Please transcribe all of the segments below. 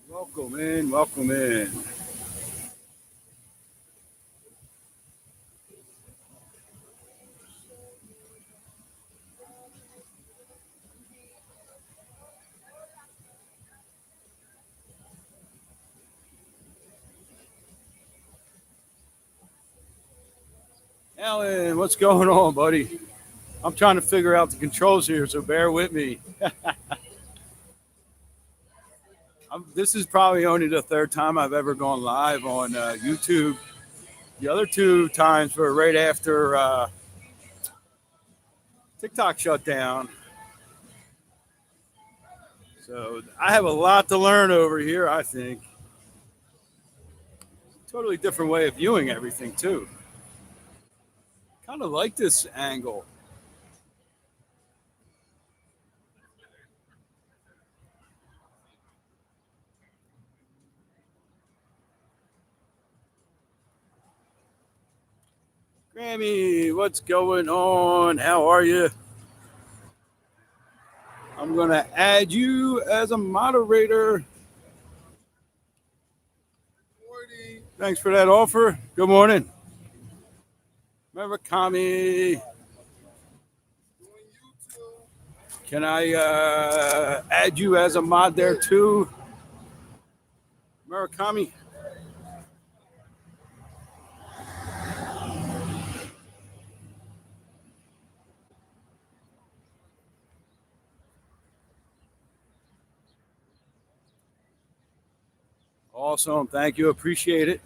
Welcome in, welcome in. Alan, what's going on, buddy? I'm trying to figure out the controls here, so bear with me. This is probably only the third time I've ever gone live on YouTube. The other two times were right after TikTok shut down. So I have a lot to learn over here, I think. Totally different way of viewing everything, too. Kind of like this angle. Grammy, what's going on? How are you? I'm going to add you as a moderator. Thanks for that offer. Good morning. Remember, Kami. Can I add you as a mod there too? Murakami. Awesome. Thank you. Appreciate it.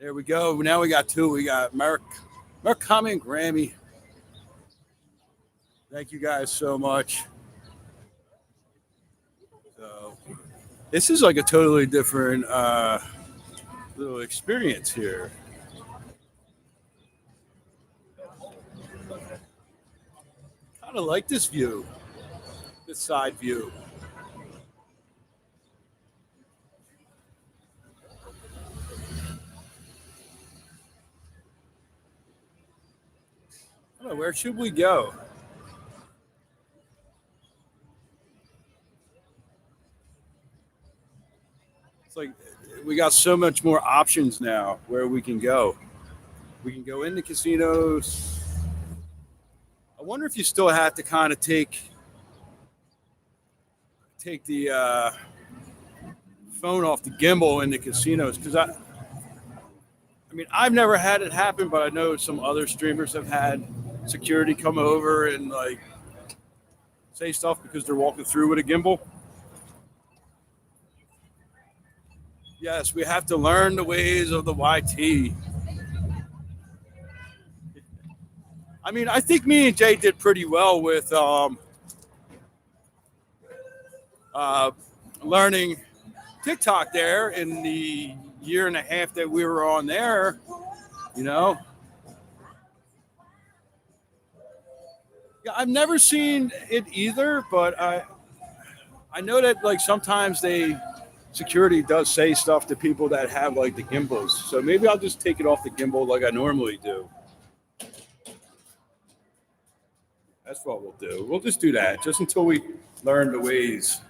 There we go. Now we got two. We got Murakami and Grammy. Thank you guys so much. So, this is like a totally different little experience here. Kind of like this view, this side view. I don't know, where should we go? It's like we got so much more options now where we can go. We can go into casinos. I wonder if you still have to kind of take the phone off the gimbal in the casinos, because I mean, I've never had it happen, but I know some other streamers have had security come over and like say stuff because they're walking through with a gimbal. Yes, we have to learn the ways of the YT. I mean, I think me and Jay did pretty well with learning TikTok there in the year and a half that we were on there, you know. Yeah, I've never seen it either, but I know that like sometimes security does say stuff to people that have like the gimbals. So maybe I'll just take it off the gimbal like I normally do. That's what we'll do. We'll just do that just until we learn the ways.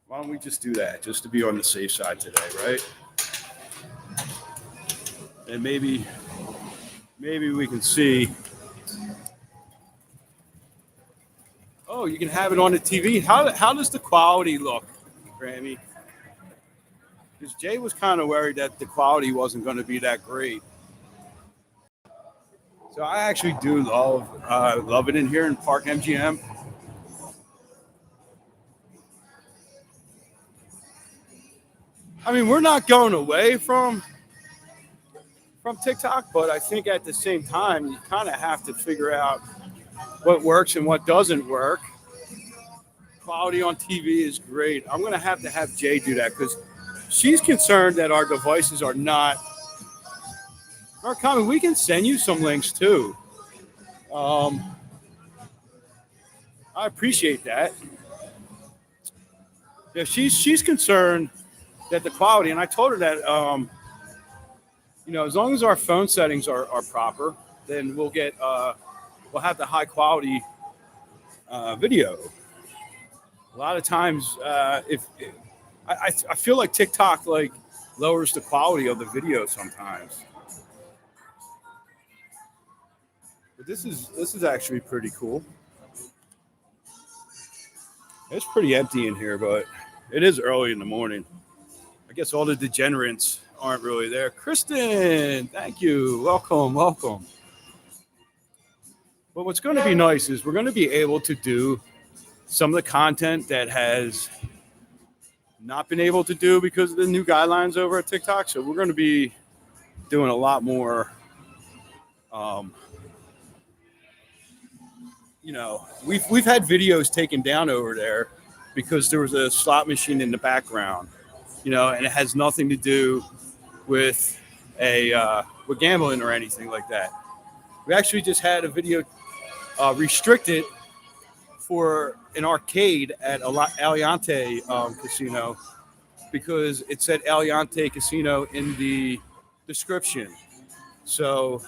Why don't we just do that just to be on the safe side today, right? And maybe we can see. Oh, you can have it on the TV. How does the quality look, Grammy? Because Jay was kind of worried that the quality wasn't going to be that great. So I actually do love it in here in Park MGM. I mean, we're not going away from from TikTok, but I think at the same time, you kind of have to figure out what works and what doesn't work. Quality on TV is great. I'm going to have Jay do that because she's concerned that our devices are not common. We can send you some links too. I appreciate that. Yeah, she's concerned that the quality, and I told her that as long as our phone settings are proper, then we'll have the high quality video. A lot of times, if I feel like TikTok like lowers the quality of the video sometimes. But this is actually pretty cool. It's pretty empty in here, but it is early in the morning. I guess all the degenerates aren't really there. Kristen, thank you. Welcome. But what's going to be nice is we're going to be able to do some of the content that has not been able to do because of the new guidelines over at TikTok. So we're going to be doing a lot more. We've had videos taken down over there because there was a slot machine in the background, and it has nothing to do with with gambling or anything like that. We actually just had a video restricted for an arcade at Aliante Casino because it said Aliante Casino in the description. So,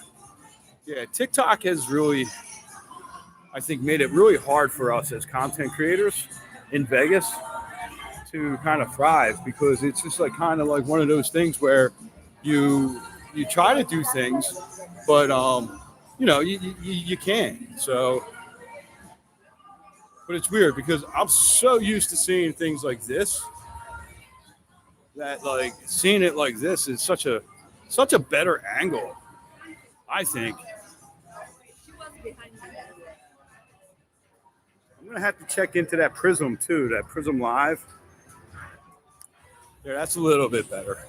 yeah, TikTok has really, I think, made it really hard for us as content creators in Vegas to kind of thrive because it's just like kind of like one of those things where you try to do things, but you can't. So, but it's weird because I'm so used to seeing things like this that like seeing it like this is such a better angle, I think. I'm gonna have to check into that Prism too, that Prism Live. Yeah, that's a little bit better.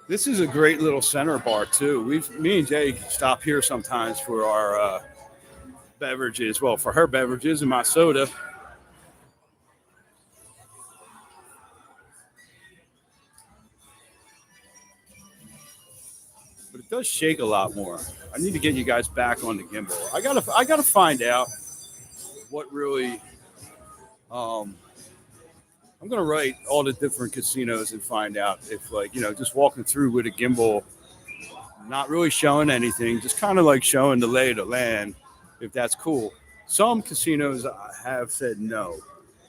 This is a great little center bar too. Me and Jay stop here sometimes for our beverages. Well, for her beverages and my soda. But it does shake a lot more. I need to get you guys back on the gimbal. I gotta find out what really. I'm gonna write all the different casinos and find out if, like, just walking through with a gimbal, not really showing anything, just kind of like showing the lay of the land, if that's cool. Some casinos have said no,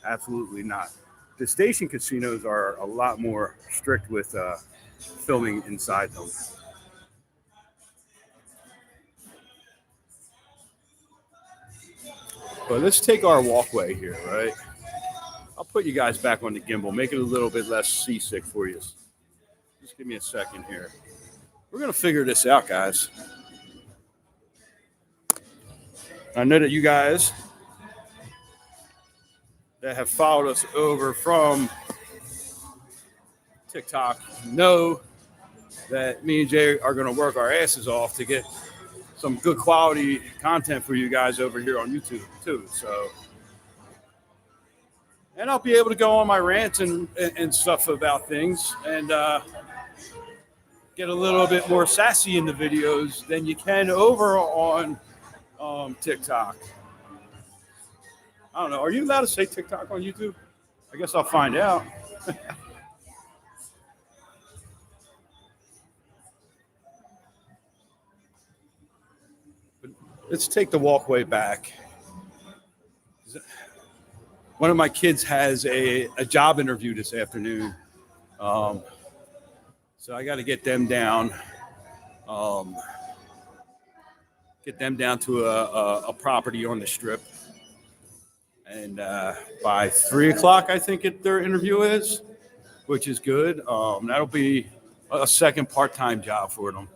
absolutely not. The station casinos are a lot more strict with filming inside them. But let's take our walkway here, right? I'll put you guys back on the gimbal, make it a little bit less seasick for you. Just give me a second here. We're going to figure this out, guys. I know that you guys that have followed us over from TikTok know that me and Jay are going to work our asses off to get some good quality content for you guys over here on YouTube too. So, and I'll be able to go on my rants and stuff about things and get a little bit more sassy in the videos than you can over on TikTok. I don't know. Are you allowed to say TikTok on YouTube? I guess I'll find out. But let's take the walkway back. One of my kids has a job interview this afternoon. So I got to get them down. Get them down to a property on the Strip. And by 3 o'clock, I think their interview is, which is good. That'll be a second part-time job for them.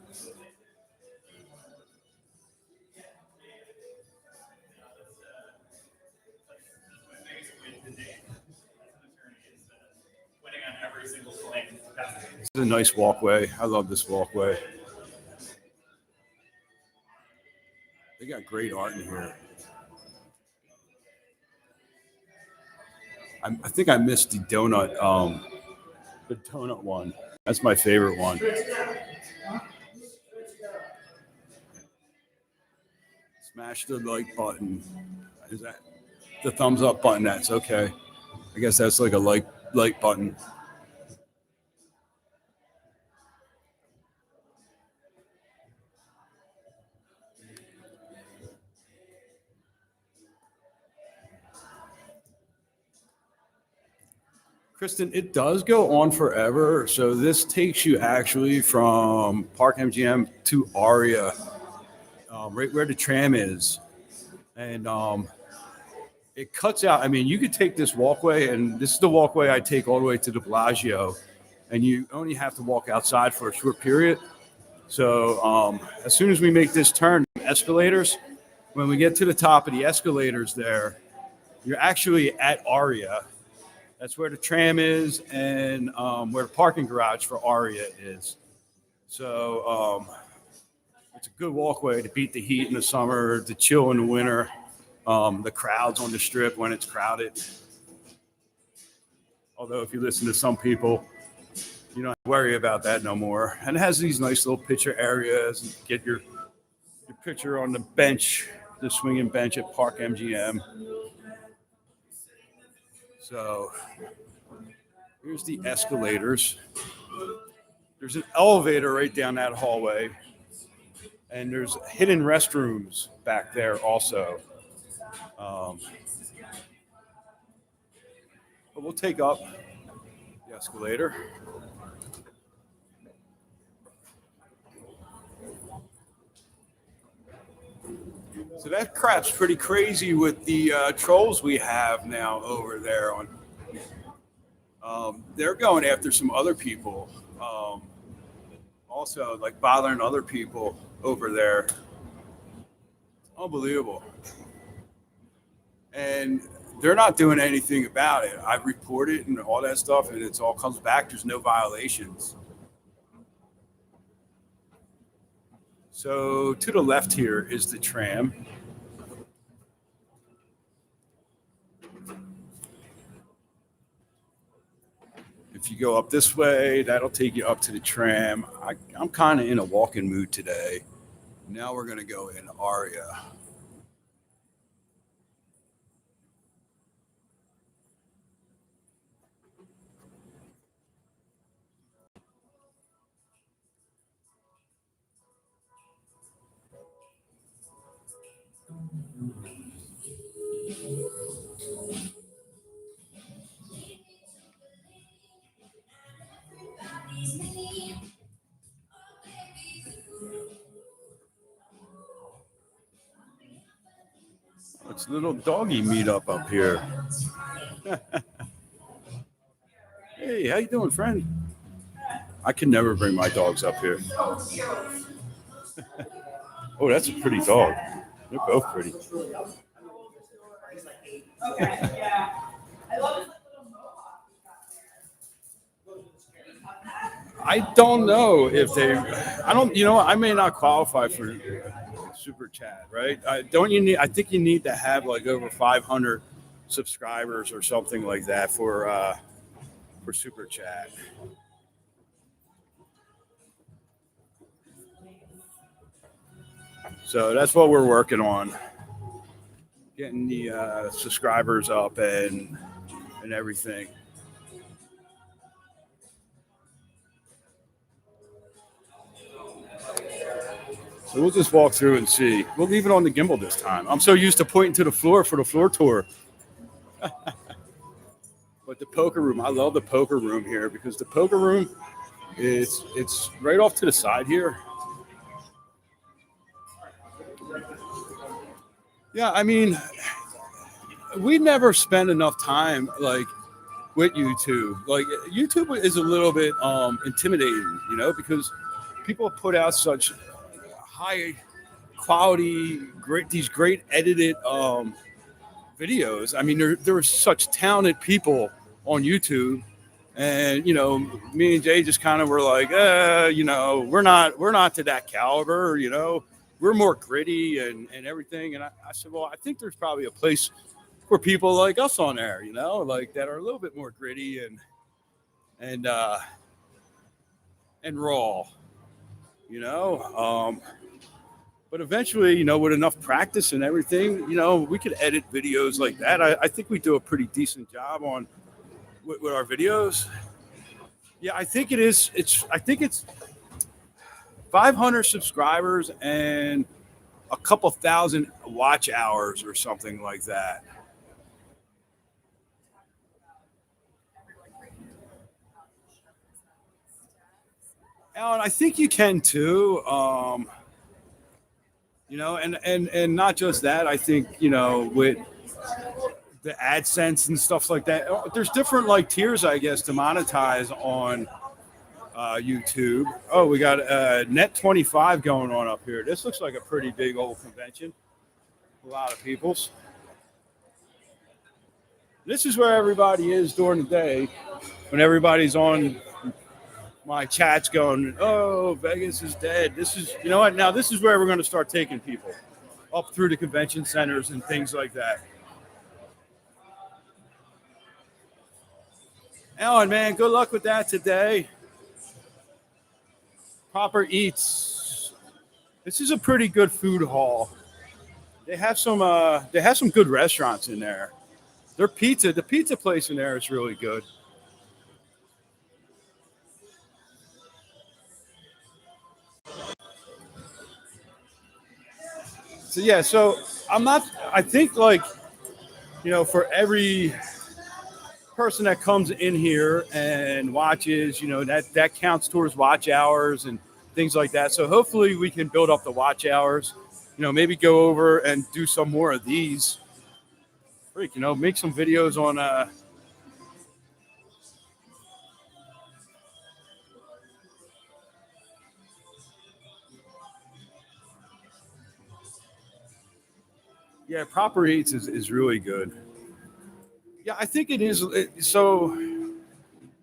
This is a nice walkway. I love this walkway. They got great art in here. I think I missed the donut one. That's my favorite one. Smash the like button. Is that the thumbs up button? That's okay. I guess that's like a like button. Kristen, it does go on forever. So this takes you actually from Park MGM to Aria, right where the tram is. And it cuts out. I mean, you could take this walkway, and this is the walkway I take all the way to the Bellagio, and you only have to walk outside for a short period. So as soon as we make this turn, escalators, when we get to the top of the escalators there, you're actually at Aria. That's where the tram is and where the parking garage for Aria is. So it's a good walkway to beat the heat in the summer, to chill in the winter, the crowds on the strip when it's crowded. Although if you listen to some people, you don't worry about that no more. And it has these nice little picture areas. You get your picture on the bench, the swinging bench at Park MGM. So here's the escalators. There's an elevator right down that hallway. And there's hidden restrooms back there also. But we'll take up the escalator. So that crap's pretty crazy with the trolls we have now over there. They're going after some other people, also like bothering other people over there. Unbelievable. And they're not doing anything about it. I report it and all that stuff, and it all comes back. There's no violations. So to the left here is the tram. If you go up this way, that'll take you up to the tram. I'm kind of in a walking mood today. Now we're going to go in Aria. It's a little doggy meetup up here. Hey, how you doing, friend? I can never bring my dogs up here. Oh, that's a pretty dog. They're both pretty. I don't know if they. I don't. You know, I may not qualify for super chat, right? Don't you need? I think you need to have like over 500 subscribers or something like that for super chat. So that's what we're working on, getting the subscribers up and everything. So we'll just walk through and see. We'll leave it on the gimbal this time. I'm so used to pointing to the floor for the floor tour. But the poker room, I love the poker room here because the poker room it's right off to the side here. Yeah, I mean, we never spend enough time like with YouTube. Like YouTube is a little bit intimidating, you know, because people put out such high quality, great edited videos. I mean, there are such talented people on YouTube And me and Jay just kind of were like, we're not to that caliber. We're more gritty and everything. And I said, well, I think there's probably a place for people like us on there, like that are a little bit more gritty and and raw, you know. But eventually, with enough practice and everything, we could edit videos like that. I think we do a pretty decent job on with our videos. Yeah, I think it is. I think it's 500 subscribers and a couple thousand watch hours or something like that. And I think you can too. And not just that. I think with the AdSense and stuff like that. There's different like tiers, I guess, to monetize on YouTube. Oh, we got Net 25 going on up here. This looks like a pretty big old convention. A lot of people's. This is where everybody is during the day when everybody's on my chats going, oh, Vegas is dead. This is, what? Now this is where we're going to start taking people up through the convention centers and things like that. Alan, man, good luck with that today. Proper Eats. This is a pretty good food hall. They have some good restaurants in there. The pizza place in there is really good. So I'm not. I think like for every person that comes in here and watches, that counts towards watch hours and things like that. So hopefully we can build up the watch hours. Maybe go over and do some more of these. Freak, make some videos on. Yeah, Proper Eats is really good. Yeah, I think it is. So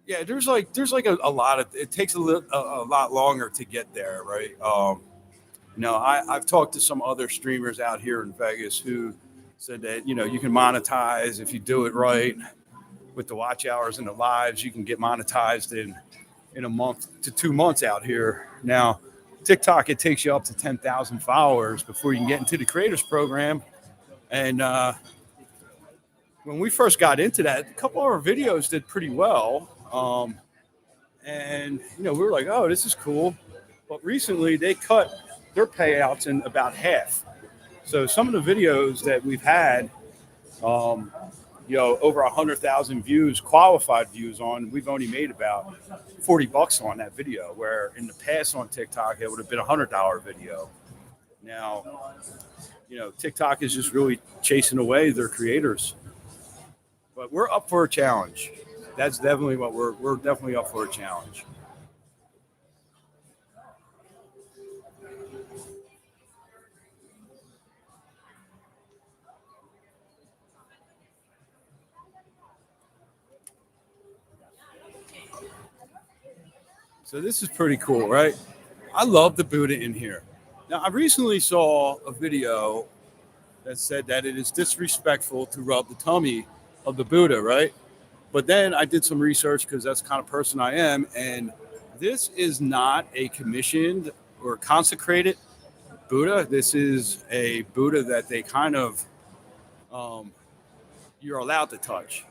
yeah, there's like a lot of it takes a lot longer to get there, right? I've talked to some other streamers out here in Vegas who said that you can monetize if you do it right with the watch hours and the lives. You can get monetized in a month to 2 months out here. Now, TikTok, it takes you up to 10,000 followers before you can get into the creators program. And when we first got into that, a couple of our videos did pretty well. And we were like, oh, this is cool. But recently they cut their payouts in about half. So some of the videos that we've had, over 100,000 views, qualified views on, we've only made about $40 on that video, where in the past on TikTok, it would have been $100 video. Now, TikTok is just really chasing away their creators. But we're up for a challenge. That's definitely what we're definitely up for a challenge. So this is pretty cool, right? I love the Buddha in here. Now, I recently saw a video that said that it is disrespectful to rub the tummy of the Buddha, right? But then I did some research because that's the kind of person I am. And this is not a commissioned or consecrated Buddha. This is a Buddha that they kind of, you're allowed to touch.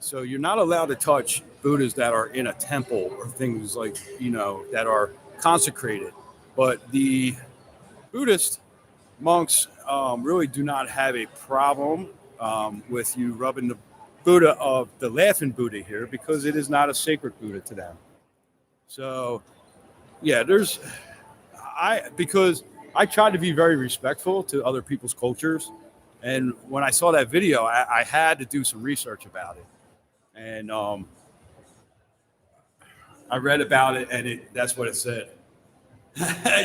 So you're not allowed to touch Buddhas that are in a temple or things like, that are consecrated. But the Buddhist monks really do not have a problem with you rubbing the Buddha of the laughing Buddha here, because it is not a sacred Buddha to them. So, yeah, because I try to be very respectful to other people's cultures. And when I saw that video, I had to do some research about it. And I read about it, and that's what it said.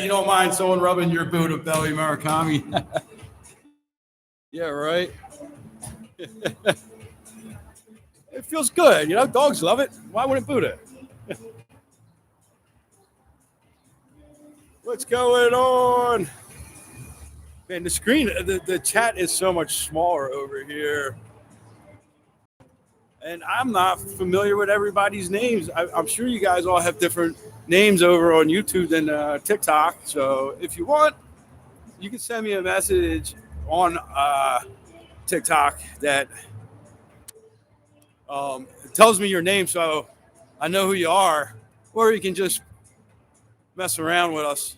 You don't mind someone rubbing your Buddha belly, Murakami? Yeah, right. it feels good. You know, dogs love it. Why wouldn't Buddha? What's going on? Man, the screen, the chat is so much smaller over here. And I'm not familiar with everybody's names. I'm sure you guys all have different names over on YouTube than TikTok. So if you want, you can send me a message on TikTok that tells me your name so I know who you are. Or you can just mess around with us.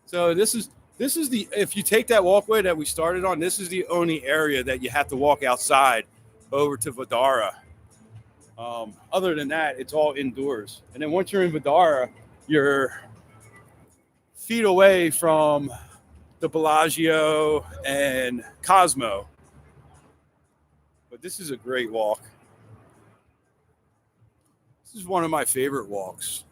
So this is the, if you take that walkway that we started on, this is the only area that you have to walk outside over to Vidara. Other than that, it's all indoors. And then once you're in Vidara, you're feet away from the Bellagio and Cosmo. But this is a great walk. This is one of my favorite walks.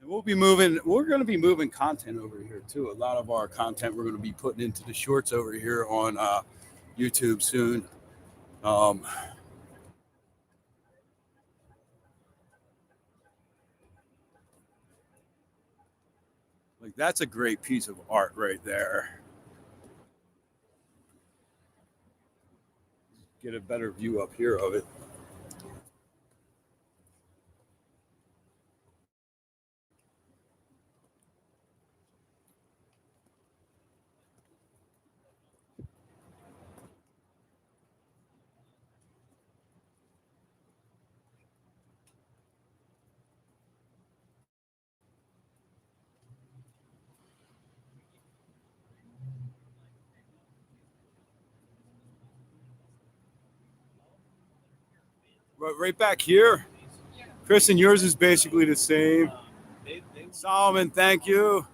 We're going to be moving content over here too. A lot of our content we're going to be putting into the shorts over here on YouTube soon. Like that's a great piece of art right there. Get a better view up here of it. Right back here. Kristen, yours is basically the same. Solomon, thank you.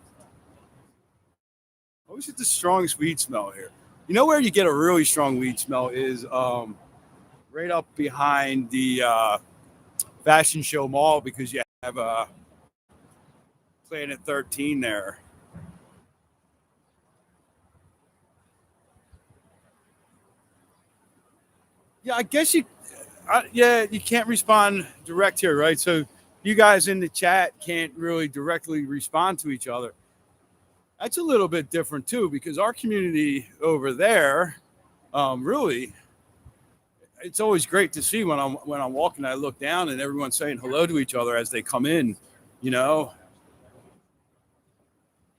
I always get the strongest weed smell here. You know where you get a really strong weed smell is right up behind the Fashion Show Mall, because you have Planet 13 there. Yeah, I guess you can't respond direct here, right? So you guys in the chat can't really directly respond to each other. That's a little bit different too, because our community over there, really, it's always great to see when I'm walking. I look down and everyone's saying hello to each other as they come in, you know.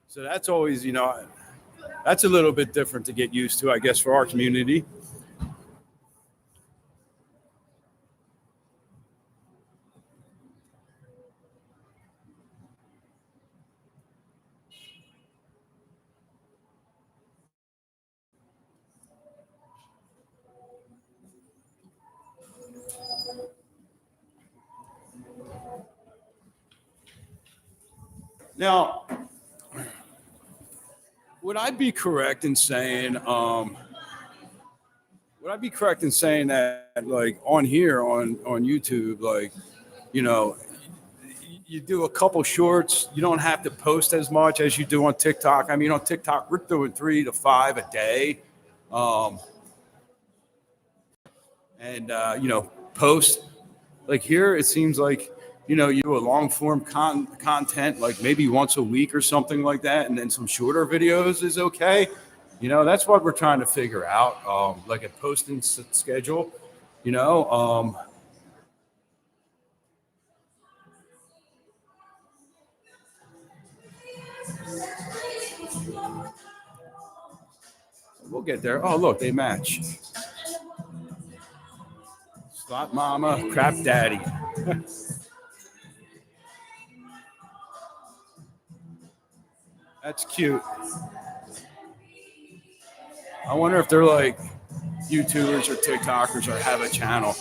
So that's always, that's a little bit different to get used to, I guess, for our community. Now, would I be correct in saying that, like, on here on YouTube, like, you do a couple shorts, you don't have to post as much as you do on TikTok? I mean, on TikTok, we're doing 3 to 5 a day. Post. Like here, it seems like, you do a long form content, like maybe once a week or something like that. And then some shorter videos is okay. That's what we're trying to figure out, like a posting schedule, we'll get there. Oh, look, they match. Slot mama, crap daddy. That's cute. I wonder if they're like YouTubers or TikTokers or have a channel.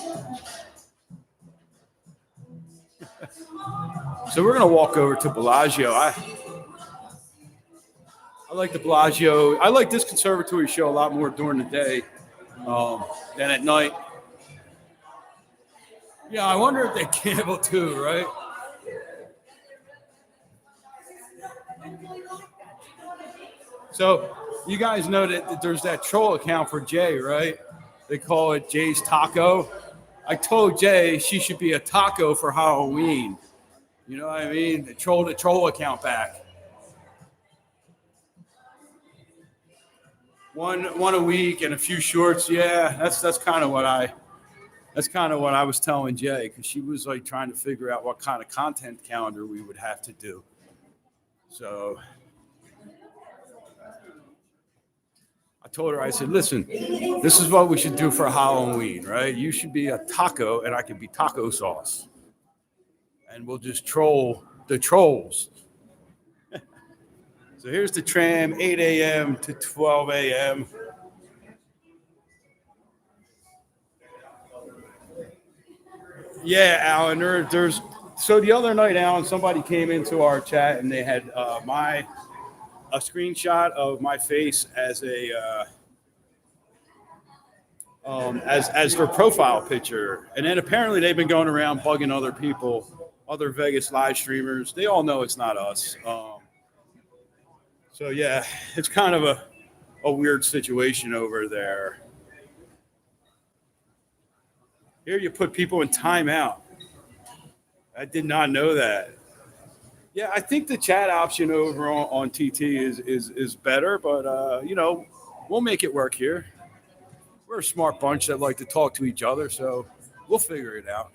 So we're gonna walk over to Bellagio. I like the Bellagio. I like this conservatory show a lot more during the day than at night. Yeah, I wonder if they gamble too, right? So you guys know that there's that troll account for Jay, right? They call it Jay's Taco. I told Jay she should be a taco for Halloween. You know what I mean? The troll account back. One a week and a few shorts. Yeah, that's kind of what I was telling Jay, because she was like trying to figure out what kind of content calendar we would have to do. So I told her, I said, listen, this is what we should do for Halloween, right? You should be a taco and I can be taco sauce. And we'll just troll the trolls. So here's the tram, 8 a.m. to 12 a.m. Yeah, Alan, there's so the other night, Alan, somebody came into our chat and they had a screenshot of my face as a as their profile picture, and then apparently they've been going around bugging other people, other Vegas live streamers. They all know it's not us. So yeah, it's kind of a weird situation over there. Here you put people in timeout. I did not know that. Yeah, I think the chat option over on TT is better, but we'll make it work here. We're a smart bunch that like to talk to each other, so we'll figure it out.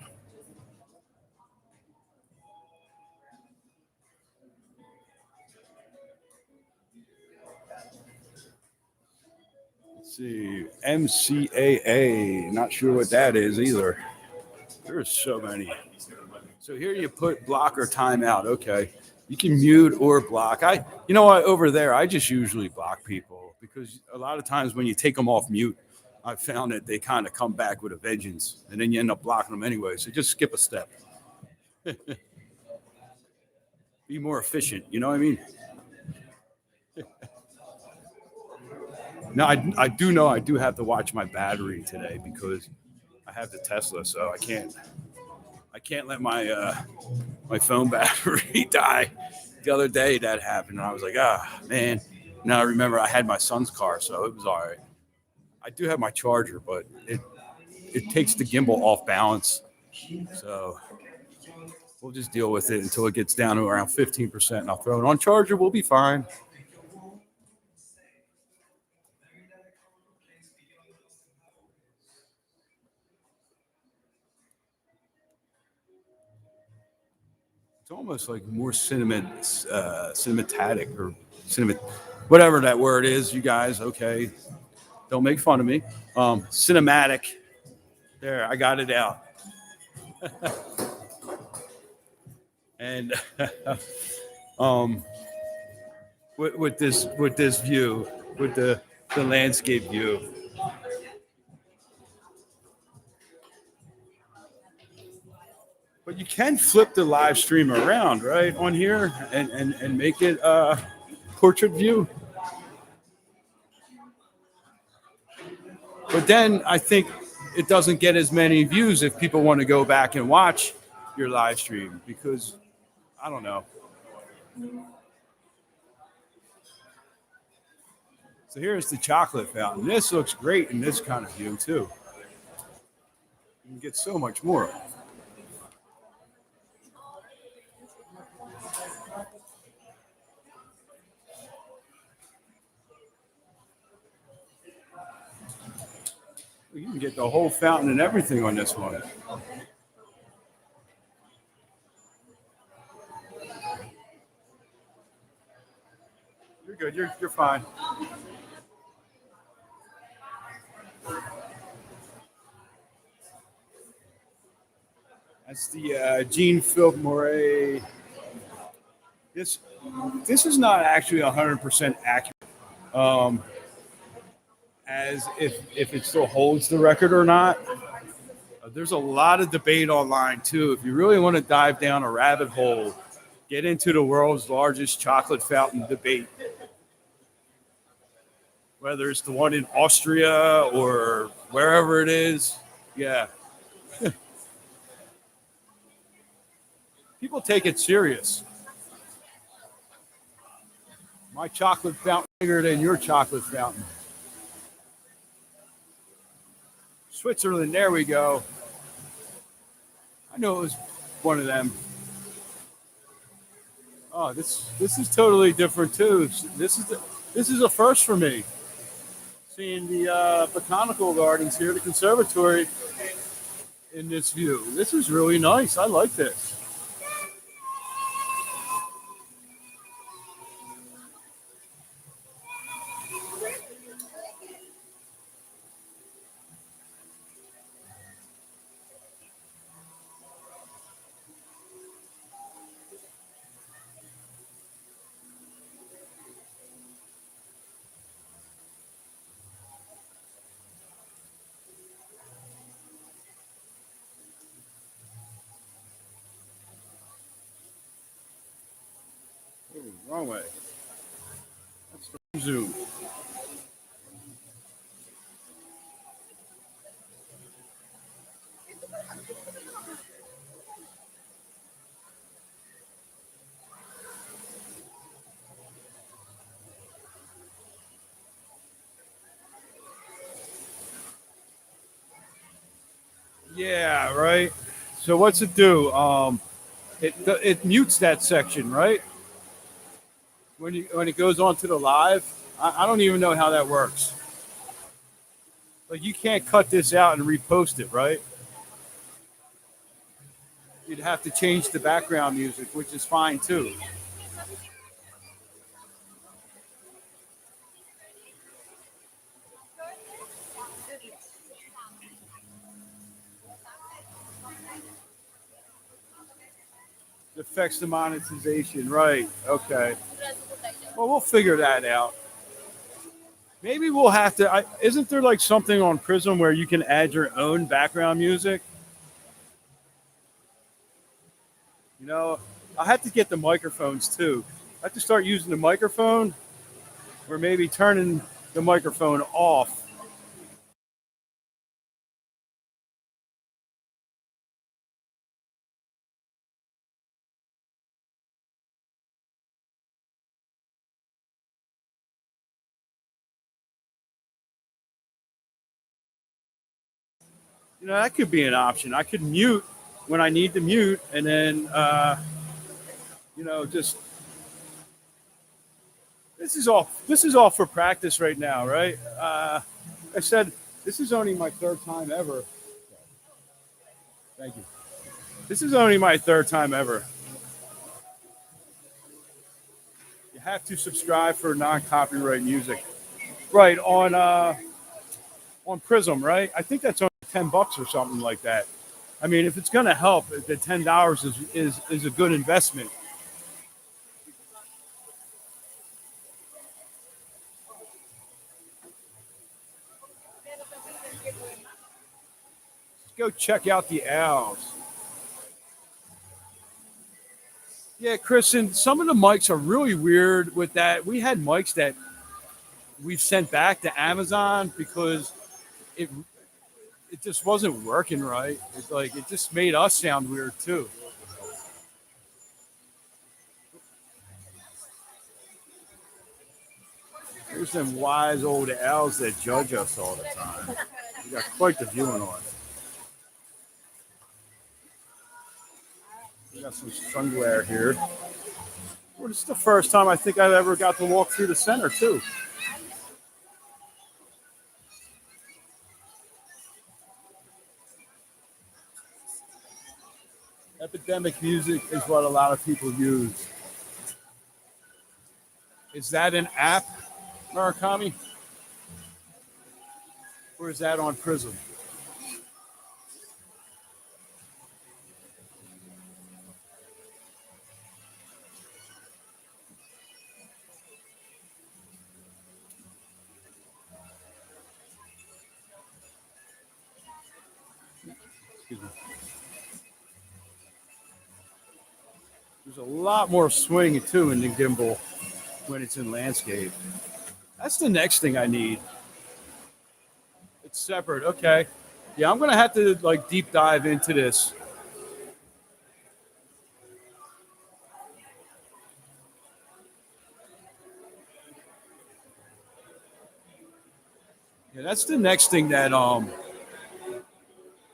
Let's see, MCAA. Not sure what that is either. There's so many. So here you put block or timeout. Okay, you can mute or block. You know what? Over there, I just usually block people because a lot of times when you take them off mute, I found that they kind of come back with a vengeance, and then you end up blocking them anyway. So just skip a step. Be more efficient. You know what I mean? Now, I do know I do have to watch my battery today because I have the Tesla, so I can't let my my phone battery die. The other day that happened, and I was like, man. Now I remember I had my son's car, so it was all right. I do have my charger, but it takes the gimbal off balance. So we'll just deal with it until it gets down to around 15%, and I'll throw it on charger. We'll be fine. It's almost like more cinematic or whatever that word is, you guys. Okay, don't make fun of me. Cinematic. There, I got it out. And with this view, with the landscape view. But you can flip the live stream around, right, on here and make it portrait view. But then I think it doesn't get as many views if people want to go back and watch your live stream because, I don't know. So here's the chocolate fountain. This looks great in this kind of view, too. You can get so much more. You can get the whole fountain and everything on this one. You're good. You're fine. That's the Jean-Philippe Moret. This is not actually 100% accurate. As if it still holds the record or not. There's a lot of debate online too. If you really want to dive down a rabbit hole Get into the world's largest chocolate fountain debate, whether it's the one in Austria or wherever it is. Yeah, people take it serious. My chocolate fountain bigger than your chocolate fountain. Switzerland, there we go. I know it was one of them. Oh, this is totally different too. This is a first for me. Seeing the botanical gardens here, the conservatory in this view. This is really nice. I like this. Ooh, wrong way. That's the zoom. Yeah, right. So what's it do? It mutes that section, right? When it goes on to the live. I don't even know how that works. Like you can't cut this out and repost it, right? You'd have to change the background music, which is fine too. It affects the monetization, right? Okay. Well, we'll figure that out. Maybe we'll have to. Isn't there like something on Prism where you can add your own background music? You know, I have to get the microphones too. I have to start using the microphone, or maybe turning the microphone off. You know, that could be an option. I could mute when I need to mute, and then just This is all for practice right now, right? I said this is only my third time ever. Thank you. This is only my third time ever. You have to subscribe for non-copyright music, right? On Prism, right? I think that's only $10 or something like that. I mean, if it's going to help, the $10 is a good investment. Go check out the owls. Yeah, Chris, and some of the mics are really weird with that. We had mics that we've sent back to Amazon because it it just wasn't working right. It's like it just made us sound weird too. There's them wise old owls that judge us all the time. We got quite the viewing on. We got some sun glare here. Well, this is the first time I think I've ever got to walk through the center too. Epidemic music is what a lot of people use. Is that an app, Murakami? Or is that on Prism? Excuse me. There's a lot more swing too in the gimbal when it's in landscape. That's the next thing I need. It's separate. Okay. Yeah, I'm gonna have to like deep dive into this. Yeah, that's the next thing that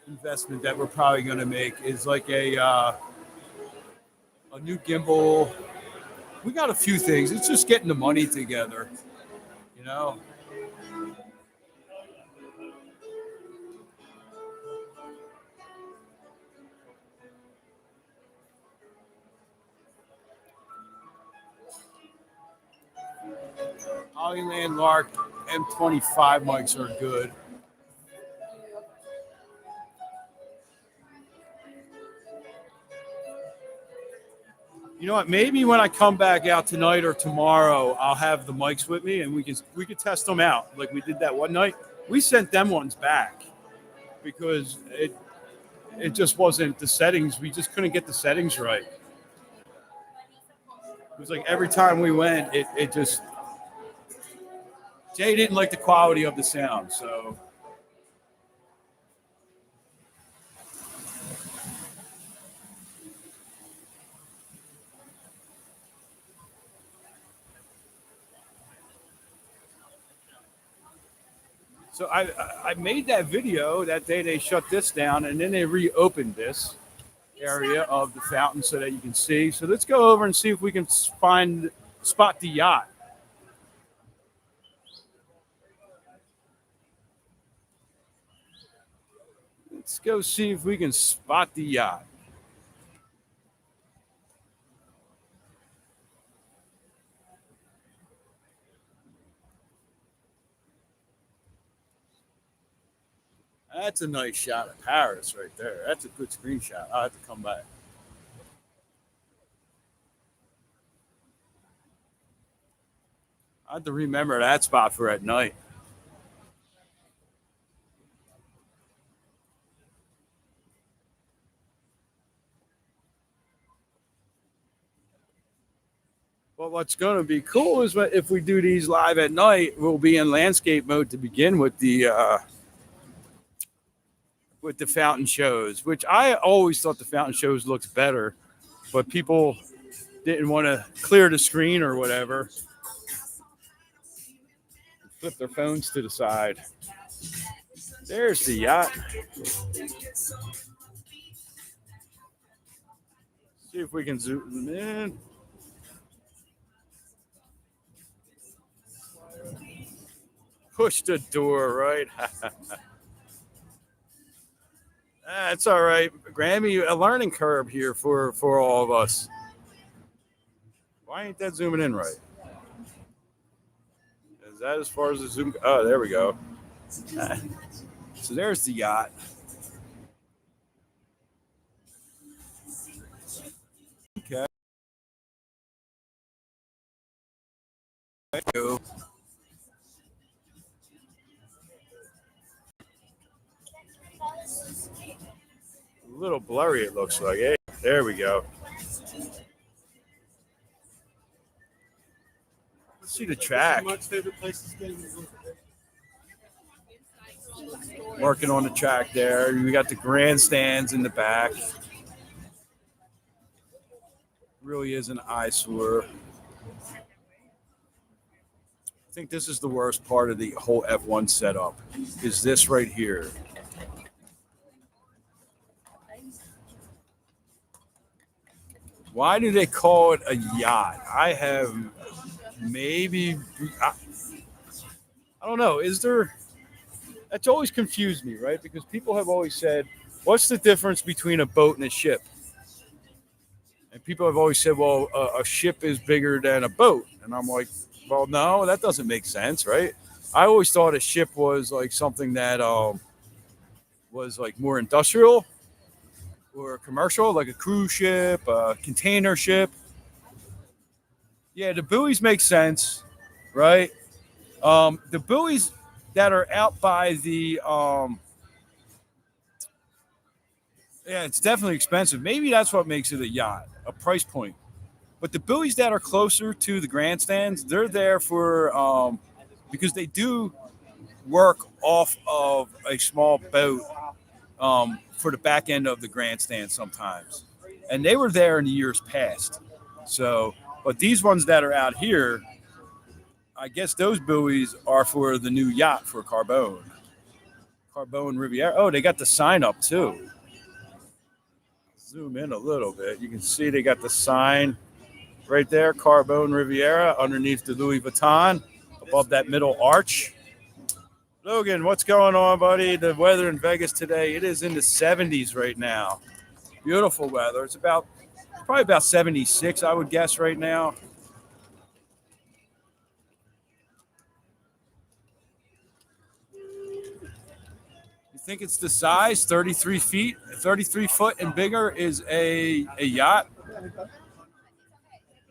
investment that we're probably gonna make is like a new gimbal. We got a few things. It's just getting the money together, you know. Hollyland Lark M25 mics are good. You know what? Maybe when I come back out tonight or tomorrow, I'll have the mics with me and we could test them out like we did that one night. We sent them ones back because it just wasn't the settings. We just couldn't get the settings right. It was like every time we went, it just Jay didn't like the quality of the sound, so. So I made that video that day they shut this down and then they reopened this area of the fountain so that you can see. So let's go over and see if we can spot the yacht. Let's go see if we can spot the yacht. That's a nice shot of Paris right there. That's a good screenshot. I'll have to come back. I have to remember that spot for at night. But what's going to be cool is if we do these live at night, we'll be in landscape mode to begin with the fountain shows, which I always thought the fountain shows looked better, but people didn't want to clear the screen or whatever. Flip their phones to the side. There's the yacht. See if we can zoom in. Push the door, right? That's all right. Grammy, a learning curve here for all of us. Why ain't that zooming in right? Is that as far as the zoom? Oh, there we go. So there's the yacht. Okay. A little blurry, it looks like. Hey, there we go. Let's see the track. Working on the track there. We got the grandstands in the back. Really is an eyesore. I think this is the worst part of the whole F1 setup. Is this right here? Why do they call it a yacht? I have maybe, I don't know. Is there, that's always confused me, right? Because people have always said, what's the difference between a boat and a ship? And people have always said, well, a ship is bigger than a boat. And I'm like, well, no, that doesn't make sense, right? I always thought a ship was like something that was like more industrial or commercial, like a cruise ship, a container ship. Yeah, the buoys make sense, right? The buoys that are out by the, yeah, it's definitely expensive. Maybe that's what makes it a yacht, a price point. But the buoys that are closer to the grandstands, they're there for because they do work off of a small boat for the back end of the grandstand sometimes, and they were there in the years past. So, but these ones that are out here, I guess those buoys are for the new yacht for Carbone Riviera. Oh, they got the sign up too. Zoom in a little bit. You can see they got the sign right there, Carbone Riviera, underneath the Louis Vuitton, above that middle arch. Logan, what's going on, buddy? The weather in Vegas today, it is in the 70s right now. Beautiful weather. It's probably about 76, I would guess, right now. You think it's the size, 33 feet, 33 foot and bigger is a yacht?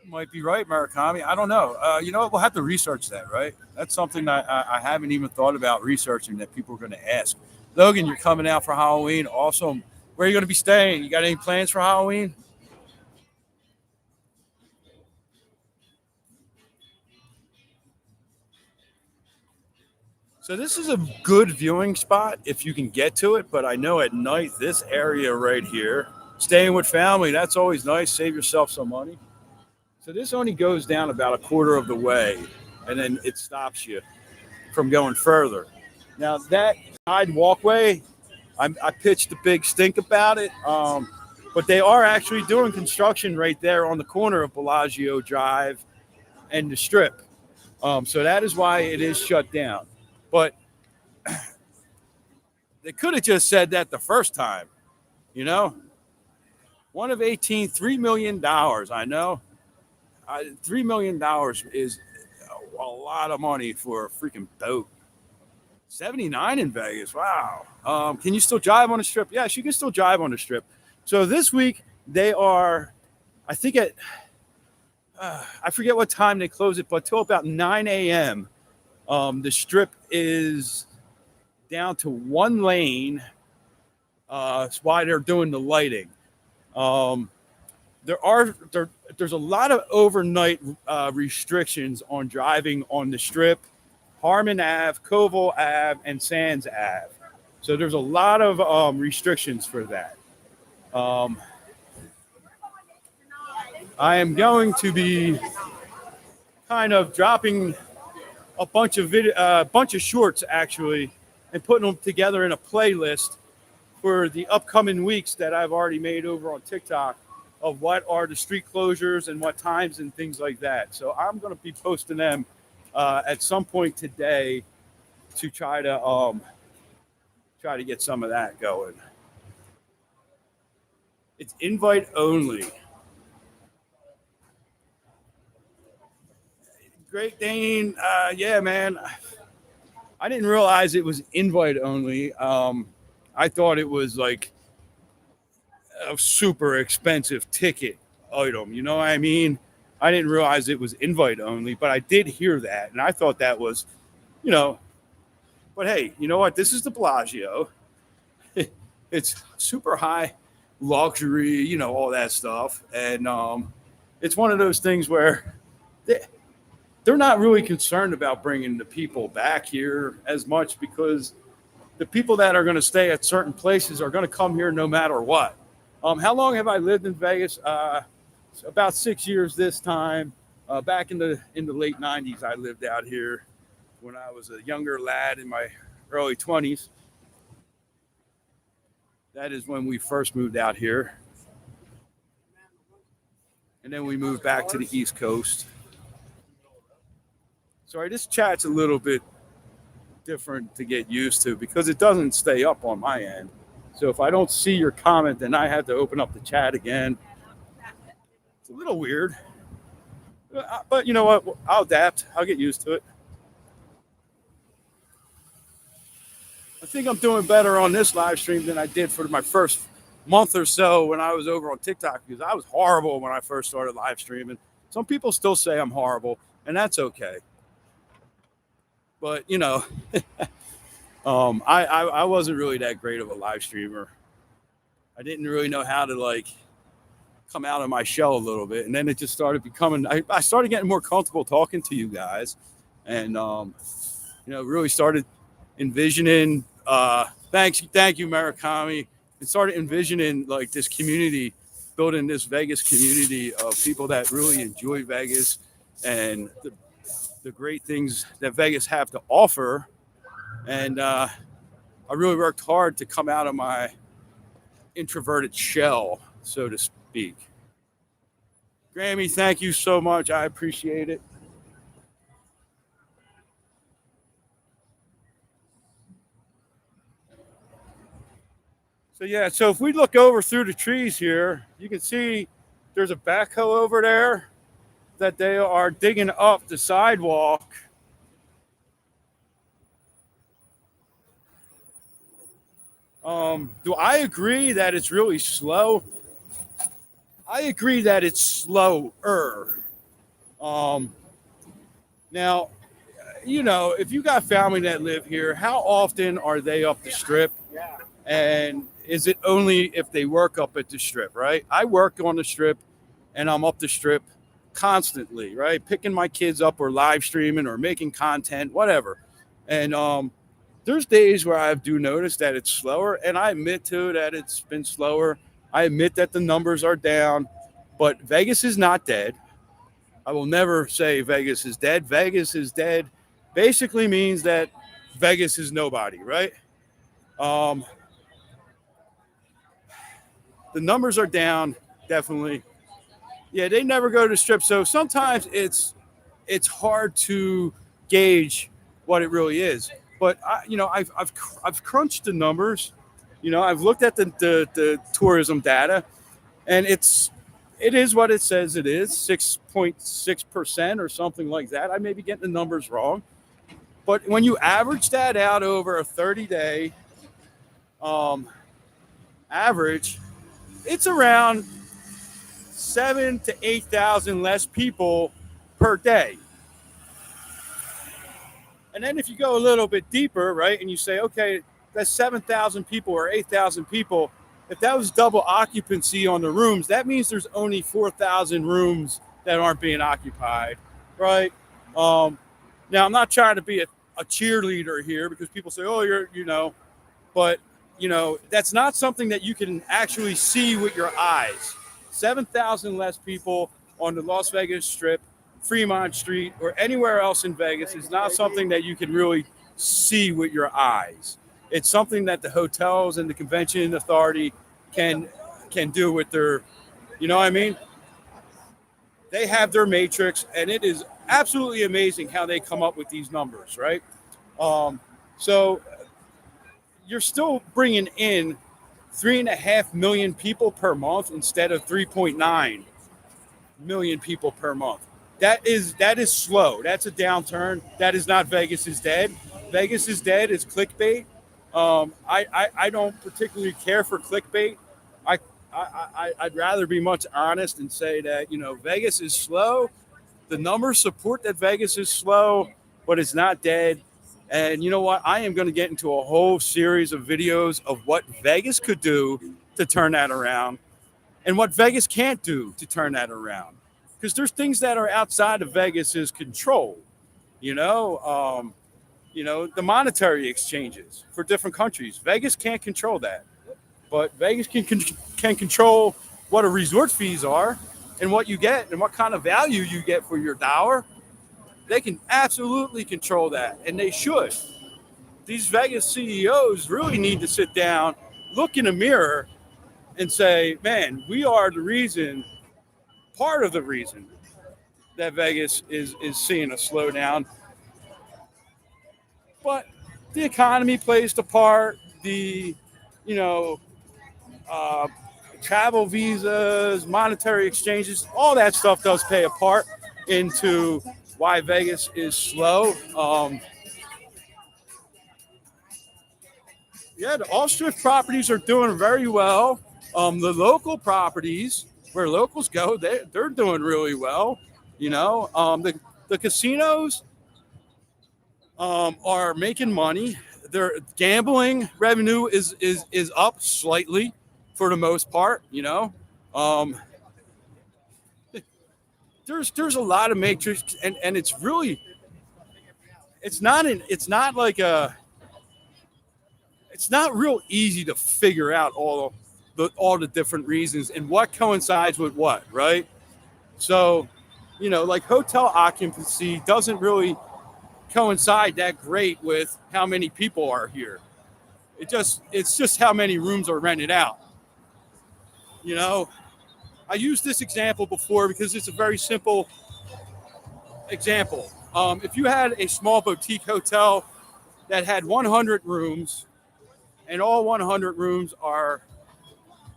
Might be right, Murakami. I don't know. You know what? We'll have to research that, right? That's something that I haven't even thought about researching that people are going to ask. Logan, you're coming out for Halloween. Awesome. Where are you going to be staying? You got any plans for Halloween? So this is a good viewing spot if you can get to it, but I know at night, this area right here, staying with family, that's always nice. Save yourself some money. So this only goes down about a quarter of the way, and then it stops you from going further. Now that side walkway, I pitched a big stink about it, but they are actually doing construction right there on the corner of Bellagio Drive and the Strip. So that is why it is shut down. But they could have just said that the first time, you know? One of 18, $3 million, I know. $3 million is a lot of money for a freaking boat. 79 in Vegas. Wow. Can you still drive on the Strip? Yes, you can still drive on the Strip. So this week they are, I think I forget what time they close it, but till about 9 a.m. The Strip is down to one lane. That's why they're doing the lighting. There's a lot of overnight restrictions on driving on the Strip, Harmon Ave, Koval Ave, and Sands Ave. So there's a lot of restrictions for that. I am going to be kind of dropping a bunch of shorts actually, and putting them together in a playlist for the upcoming weeks that I've already made over on TikTok of what are the street closures and what times and things like that. So I'm going to be posting them at some point today to try to get some of that going. It's invite only. Great Dane, yeah, man. I didn't realize it was invite only. I thought it was like a super expensive ticket item. You know what I mean? I didn't realize it was invite only, but I did hear that, and I thought that was, you know. But hey, you know what? This is the Bellagio. It's super high luxury, you know, all that stuff, and it's one of those things where they're not really concerned about bringing the people back here as much because the people that are going to stay at certain places are going to come here no matter what. How long have I lived in Vegas? About 6 years this time. Back in the late 90s, I lived out here when I was a younger lad in my early 20s. That is when we first moved out here. And then we moved back to the East Coast. Sorry, this chat's a little bit different to get used to because it doesn't stay up on my end. So if I don't see your comment, then I have to open up the chat again. It's a little weird. But you know what? I'll adapt. I'll get used to it. I think I'm doing better on this live stream than I did for my first month or so when I was over on TikTok because I was horrible when I first started live streaming. Some people still say I'm horrible, and that's okay. But, you know, I wasn't really that great of a live streamer. I didn't really know how to, like, come out of my shell a little bit. And then it just started becoming, I started getting more comfortable talking to you guys, and really started envisioning, thank you, Murakami, and started envisioning like this community, building this Vegas community of people that really enjoy Vegas and the great things that Vegas have to offer. And I really worked hard to come out of my introverted shell, so to speak. Grammy, thank you so much. I appreciate it. So yeah, so if we look over through the trees here, you can see there's a backhoe over there that they are digging up the sidewalk. Do I agree that it's really slow? I agree that it's slower. Now, if you got family that live here, how often are they up the strip? And is it only if they work up at the strip, right? I work on the strip and I'm up the strip constantly, right? Picking my kids up or live streaming or making content, whatever. And there's days where I do notice that it's slower, and I admit to that it's been slower. I admit that the numbers are down, but Vegas is not dead. I will never say Vegas is dead. Vegas is dead basically means that Vegas is nobody, right? The numbers are down, definitely. Yeah, they never go to the strip, so sometimes it's hard to gauge what it really is. But I've crunched the numbers. I've looked at the tourism data, and it is what it says it is, 6.6% or something like that. I may be getting the numbers wrong, but when you average that out over a 30-day average, it's around 7,000 to 8,000 less people per day. And then if you go a little bit deeper, right, and you say, okay, that's 7,000 people or 8,000 people. If that was double occupancy on the rooms, that means there's only 4,000 rooms that aren't being occupied, right? Now, I'm not trying to be a cheerleader here because people say, oh, but, that's not something that you can actually see with your eyes. 7,000 less people on the Las Vegas Strip, Fremont Street, or anywhere else in Vegas is not something that you can really see with your eyes. It's something that the hotels and the convention authority can do with their, you know what I mean? They have their matrix, and it is absolutely amazing how they come up with these numbers, right? So you're still bringing in 3.5 million people per month instead of 3.9 million people per month. That is slow. That's a downturn. That is not Vegas is dead. Vegas is dead is clickbait. I don't particularly care for clickbait. I'd rather be much honest and say that, Vegas is slow. The numbers support that Vegas is slow, but it's not dead. And you know what? I am going to get into a whole series of videos of what Vegas could do to turn that around and what Vegas can't do to turn that around. Because there's things that are outside of Vegas's control, the monetary exchanges for different countries. Vegas can't control that, but Vegas can control what a resort fees are and what you get and what kind of value you get for your dollar. They can absolutely control that, and they should. These Vegas CEOs really need to sit down, look in a mirror, and say, man, we are the reason, part of the reason that Vegas is seeing a slowdown. But the economy plays the part, the, travel visas, monetary exchanges, all that stuff does play a part into why Vegas is slow. The off-strip properties are doing very well. The local properties, where locals go, they're doing really well. The casinos are making money. Their gambling revenue is up slightly for the most part. there's a lot of matrix, and it's really it's not real easy to figure out all the different reasons and what coincides with what, right? So, like hotel occupancy doesn't really coincide that great with how many people are here. It's just how many rooms are rented out. You know, I used this example before because it's a very simple example. If you had a small boutique hotel that had 100 rooms, and all 100 rooms are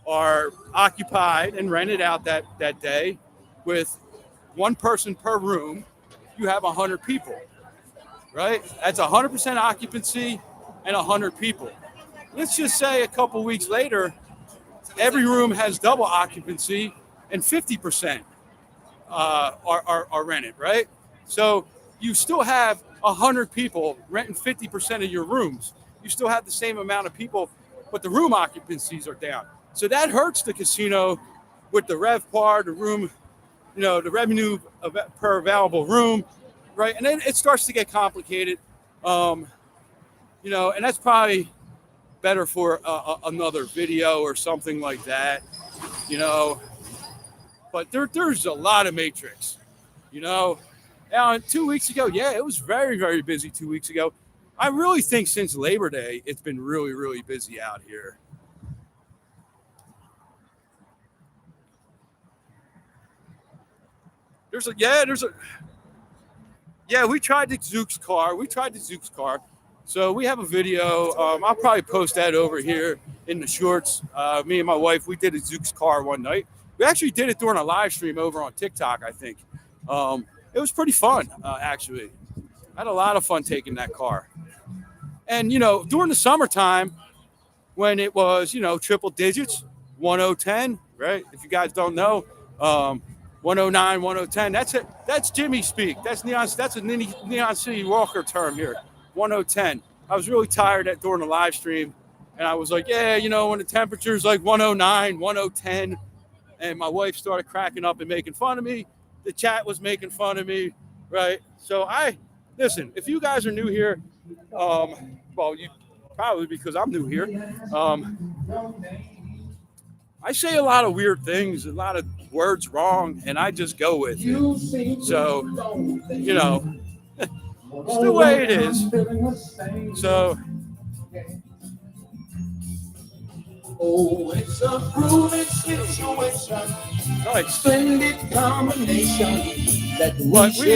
occupied and rented out that day, with one person per room, you have 100 people, right? That's 100% occupancy and 100 people. Let's just say a couple weeks later, every room has double occupancy and 50% are rented, right? So you still have 100 people renting 50% of your rooms. You still have the same amount of people, but the room occupancies are down. So that hurts the casino with the RevPAR, the room, the revenue per available room, right? And then it starts to get complicated, and that's probably better for another video or something like that, But there's a lot of matrix, Now, 2 weeks ago, yeah, it was very, very busy 2 weeks ago. I really think since Labor Day, it's been really, really busy out here. We tried the Zook's car. So we have a video. I'll probably post that over here in the shorts. Me and my wife, we did a Zook's car one night. We actually did it during a live stream over on TikTok, I think. It was pretty fun, actually. I had a lot of fun taking that car. And, during the summertime, when it was, triple digits, 1010, right? If you guys don't know, 109, 1010, that's it. That's Jimmy speak. That's a Neon City Walker term here, 1010. I was really tired during the live stream, and I was like, yeah, when the temperature's like 109, 1010, and my wife started cracking up and making fun of me. The chat was making fun of me, right? So listen, if you guys are new here, you probably because I'm new here, I say a lot of weird things, a lot of words wrong, and I just go with it. So, it's the way it is. So, it's a proven situation. Nice. Splendid combination that we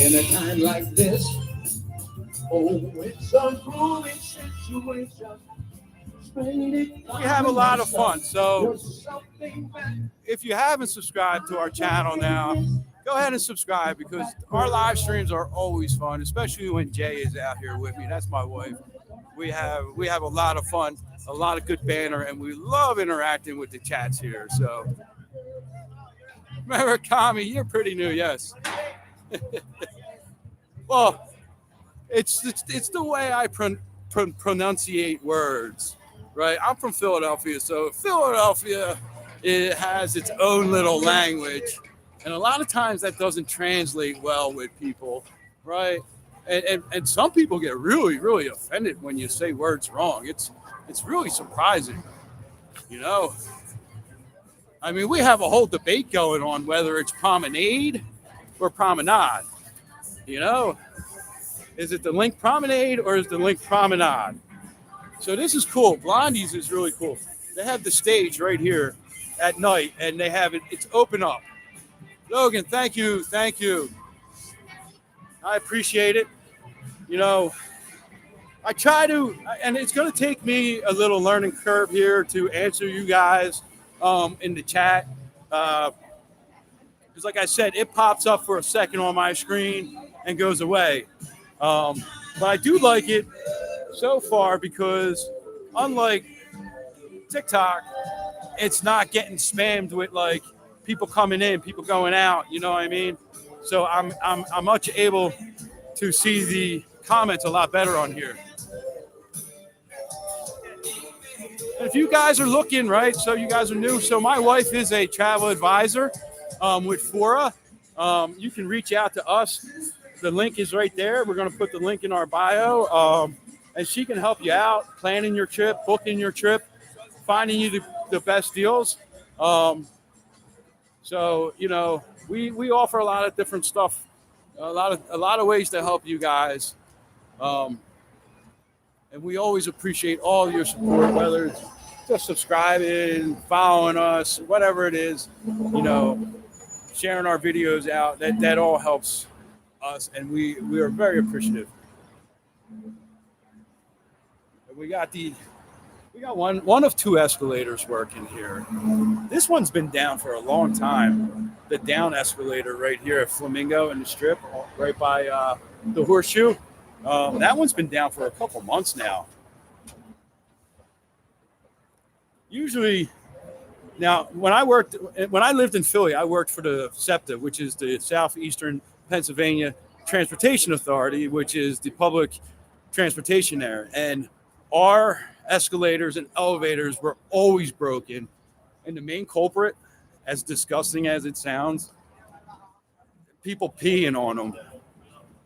in a time like this. It's a proven situation. We have a lot of fun. So if you haven't subscribed to our channel now, go ahead and subscribe because our live streams are always fun, especially when Jay is out here with me. That's my wife. We have a lot of fun, a lot of good banter, and we love interacting with the chats here. So remember, Kami, you're pretty new, yes. Well, it's the way I pronunciate words, right? I'm from Philadelphia, so Philadelphia, it has its own little language, and a lot of times that doesn't translate well with people, right? And some people get really, really offended when you say words wrong. It's really surprising, I mean, we have a whole debate going on whether it's promenade or promenade, Is it the Link Promenade or is the Link Promenade? So this is cool. Blondie's is really cool. They have the stage right here at night, and they have it's open up. Logan, thank you. I appreciate it. I try to, and it's going to take me a little learning curve here to answer you guys in the chat. Because like I said, it pops up for a second on my screen and goes away. But I do like it so far because unlike TikTok, it's not getting spammed with like people coming in, people going out, you know what I mean? So I'm much able to see the comments a lot better on here. And if you guys are looking, right, so you guys are new. So my wife is a travel advisor. with Fora. You can reach out to us. The link is right there. We're going to put the link in our bio. And she can help you out planning your trip, booking your trip, finding you the best deals. So, we offer a lot of different stuff, a lot of ways to help you guys. And we always appreciate all your support, whether it's just subscribing, following us, whatever it is, sharing our videos out. That all helps us, and we are very appreciative. We got one of two escalators working here. This one's been down for a long time. The down escalator right here at Flamingo in the Strip, right by the Horseshoe. That one's been down for a couple months now. Usually, now when I lived in Philly, I worked for the SEPTA, which is the Southeastern Pennsylvania Transportation Authority, which is the public transportation there. And our escalators and elevators were always broken. And the main culprit, as disgusting as it sounds, people peeing on them.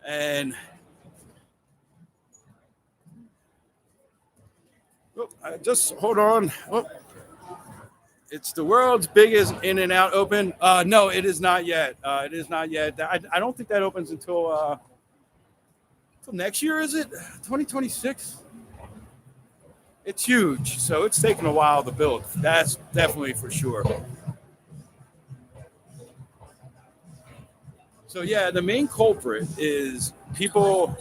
And just hold on. It's the world's biggest In-N-Out open. No, it is not yet. It is not yet. I don't think that opens until next year, is it? 2026? It's huge, so it's taken a while to build. That's definitely for sure. So yeah, the main culprit is people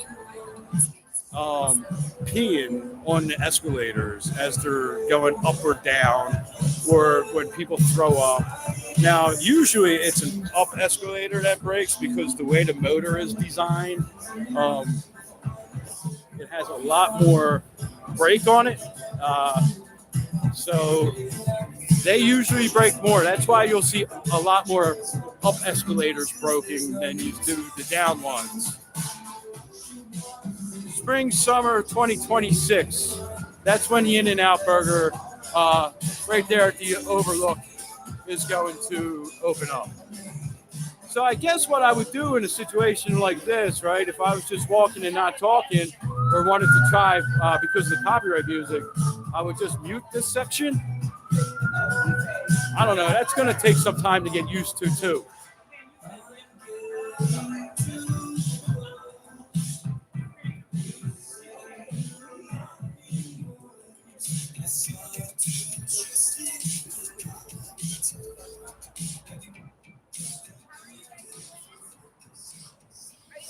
peeing on the escalators as they're going up or down, or when people throw up. Now, usually it's an up escalator that breaks because the way the motor is designed, it has a lot more brake on it. So they usually break more. That's why you'll see a lot more up escalators broken than you do the down ones. Spring, summer 2026. That's when the In-N-Out Burger, right there at the Overlook, is going to open up. So I guess what I would do in a situation like this, right, if I was just walking and not talking or wanted to try because of the copyright music, I would just mute this section. I don't know. That's going to take some time to get used to, too.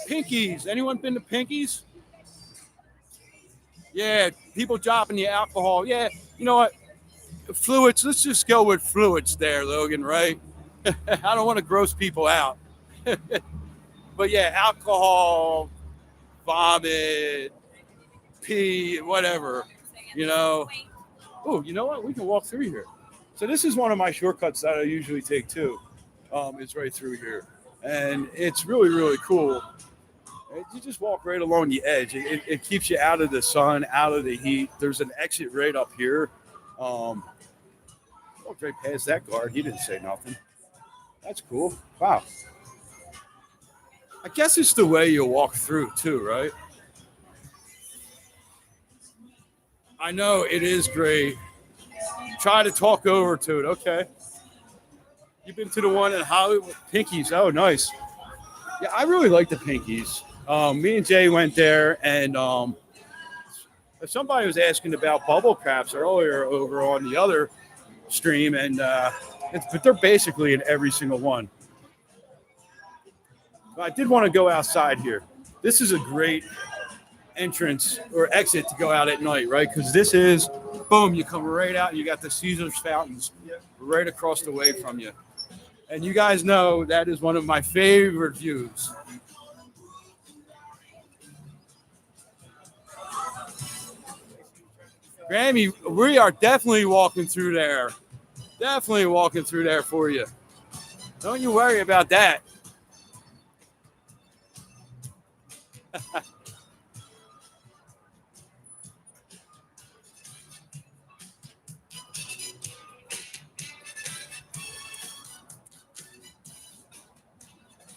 Pinkies. Anyone been to Pinkies? Yeah, people dropping the alcohol. Yeah, you know what? Fluids. Let's just go with fluids there, Logan, right? I don't want to gross people out. But yeah, alcohol, vomit, pee, whatever, Oh, you know what? We can walk through here. So this is one of my shortcuts that I usually take too. It's right through here. And it's really, really cool. You just walk right along the edge. It keeps you out of the sun, out of the heat. There's an exit right up here. Walked right past that guard. He didn't say nothing. That's cool. Wow. I guess it's the way you walk through too, right? I know it is great. Try to talk over to it. Okay. You've been to the one in Hollywood? Pinkies. Oh, nice. Yeah, I really like the Pinkies. Me and Jay went there, and somebody was asking about bubble craps earlier over on the other stream, and but they're basically in every single one. But I did want to go outside here. This is a great entrance or exit to go out at night, right? Because this is, boom, you come right out, and you got the Caesar's fountains right across the way from you. And you guys know that is one of my favorite views. Grammy, we are definitely walking through there. Definitely walking through there for you. Don't you worry about that.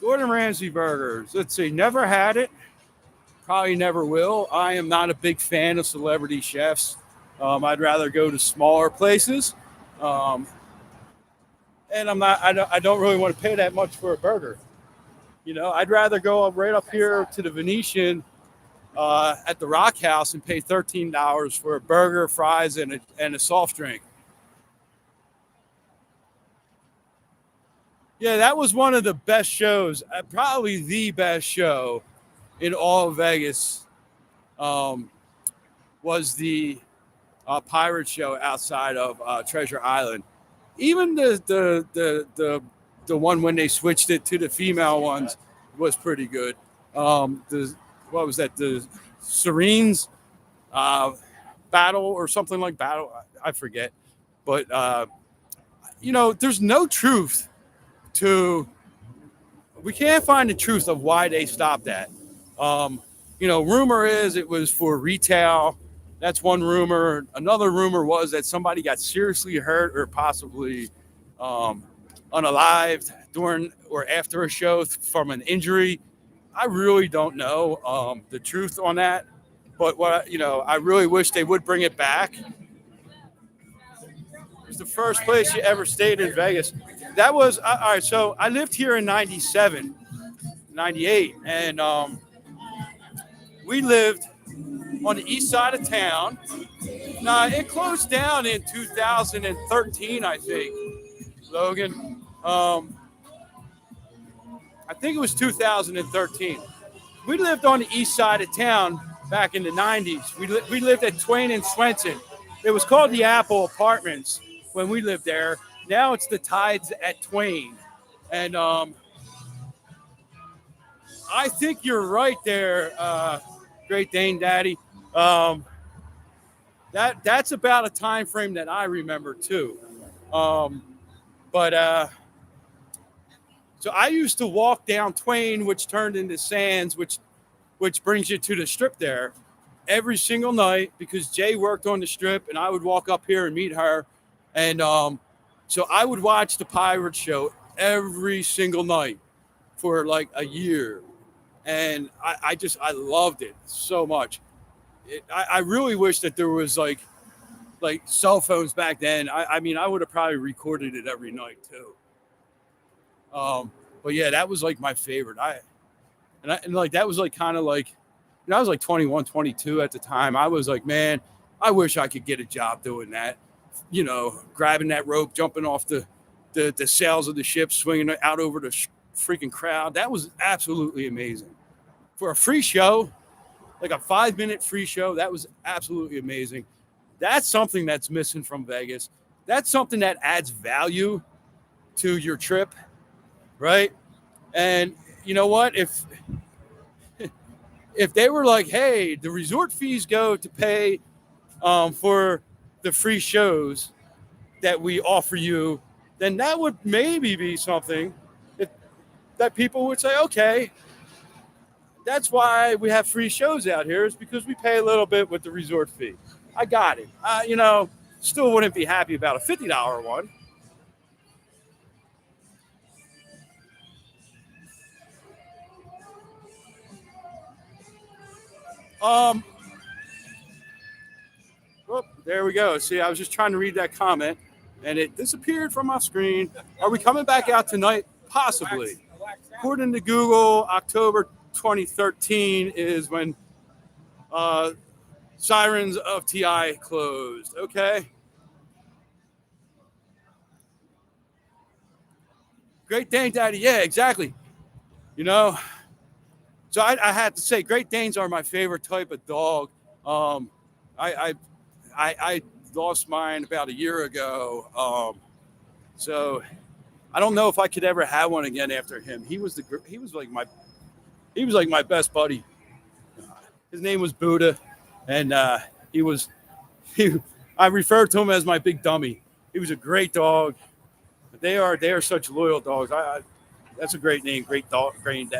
Gordon Ramsay burgers. Let's see. Never had it. Probably never will. I am not a big fan of celebrity chefs. I'd rather go to smaller places. Um, and I don't really want to pay that much for a burger. You know, I'd rather go up right up here to the Venetian at the Rock House and pay $13 for a burger, fries, and a soft drink. Yeah, that was one of the best shows, probably the best show in all of Vegas. Was the pirate show outside of Treasure Island. Even the one when they switched it to the female ones was pretty good. What was that? The Serene's battle or something like battle. I forget. But there's no truth to. We can't find the truth of why they stopped that. Rumor is it was for retail. That's one rumor. Another rumor was that somebody got seriously hurt or possibly unalived during or after a show from an injury. I really don't know the truth on that. But I really wish they would bring it back. It was the first place you ever stayed in Vegas. That was all right. So I lived here in 97, 98, and we lived on the east side of town. Now, it closed down in 2013, I think, Logan. I think it was 2013. We lived on the east side of town back in the 90s. We lived at Twain and Swenson. It was called the Apple Apartments when we lived there. Now it's the Tides at Twain. And I think you're right there, Great Dane Daddy. That's about a time frame that I remember too. So I used to walk down Twain, which turned into Sands, which brings you to the strip there every single night because Jay worked on the strip and I would walk up here and meet her. And so I would watch the pirate show every single night for like a year. And I loved it so much. I really wish that there was like cell phones back then. I mean, I would have probably recorded it every night too. But yeah, that was like my favorite. That was like kind of like, I was like 21, 22 at the time. I was like, man, I wish I could get a job doing that. Grabbing that rope, jumping off the sails of the ship, swinging it out over the freaking crowd. That was absolutely amazing. For a free show, like a 5-minute free show, that was absolutely amazing. That's something that's missing from Vegas. That's something that adds value to your trip, right? And you know what? If they were like, hey, the resort fees go to pay for the free shows that we offer you, then that would maybe be something that people would say, okay, that's why we have free shows out here is because we pay a little bit with the resort fee. I got it. Still wouldn't be happy about a $50 one. There we go. See, I was just trying to read that comment, and it disappeared from my screen. Are we coming back out tonight? Possibly. According to Google, October 2013 is when Sirens of TI closed. Okay. Great Dane Daddy. Yeah, exactly. So I had to say, Great Danes are my favorite type of dog. I lost mine about a year ago. So I don't know if I could ever have one again after him. He was like my best buddy. His name was Buddha, and I referred to him as my big dummy. He was a great dog. But they are such loyal dogs. That's a great name, Great Dane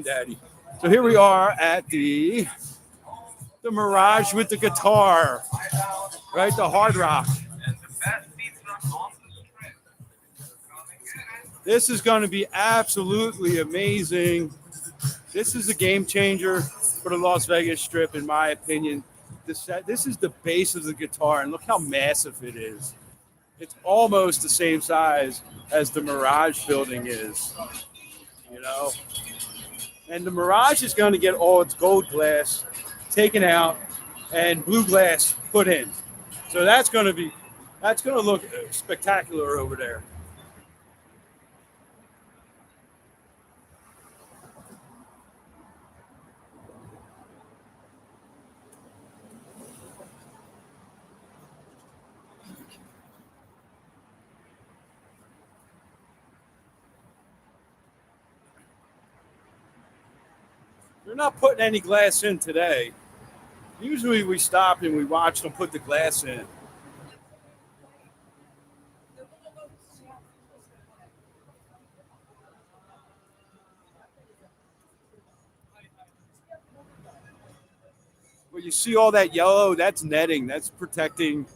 Daddy. So here we are at the Mirage with the guitar, right? The Hard Rock. This is going to be absolutely amazing. This is a game changer for the Las Vegas Strip, in my opinion. This is the base of the guitar, and look how massive it is. It's almost the same size as the Mirage building is, you know. And the Mirage is going to get all its gold glass taken out and blue glass put in. So that's going to look spectacular over there. They're not putting any glass in today. Usually we stop and we watch them put the glass in. Well, you see all that yellow, that's netting. That's protecting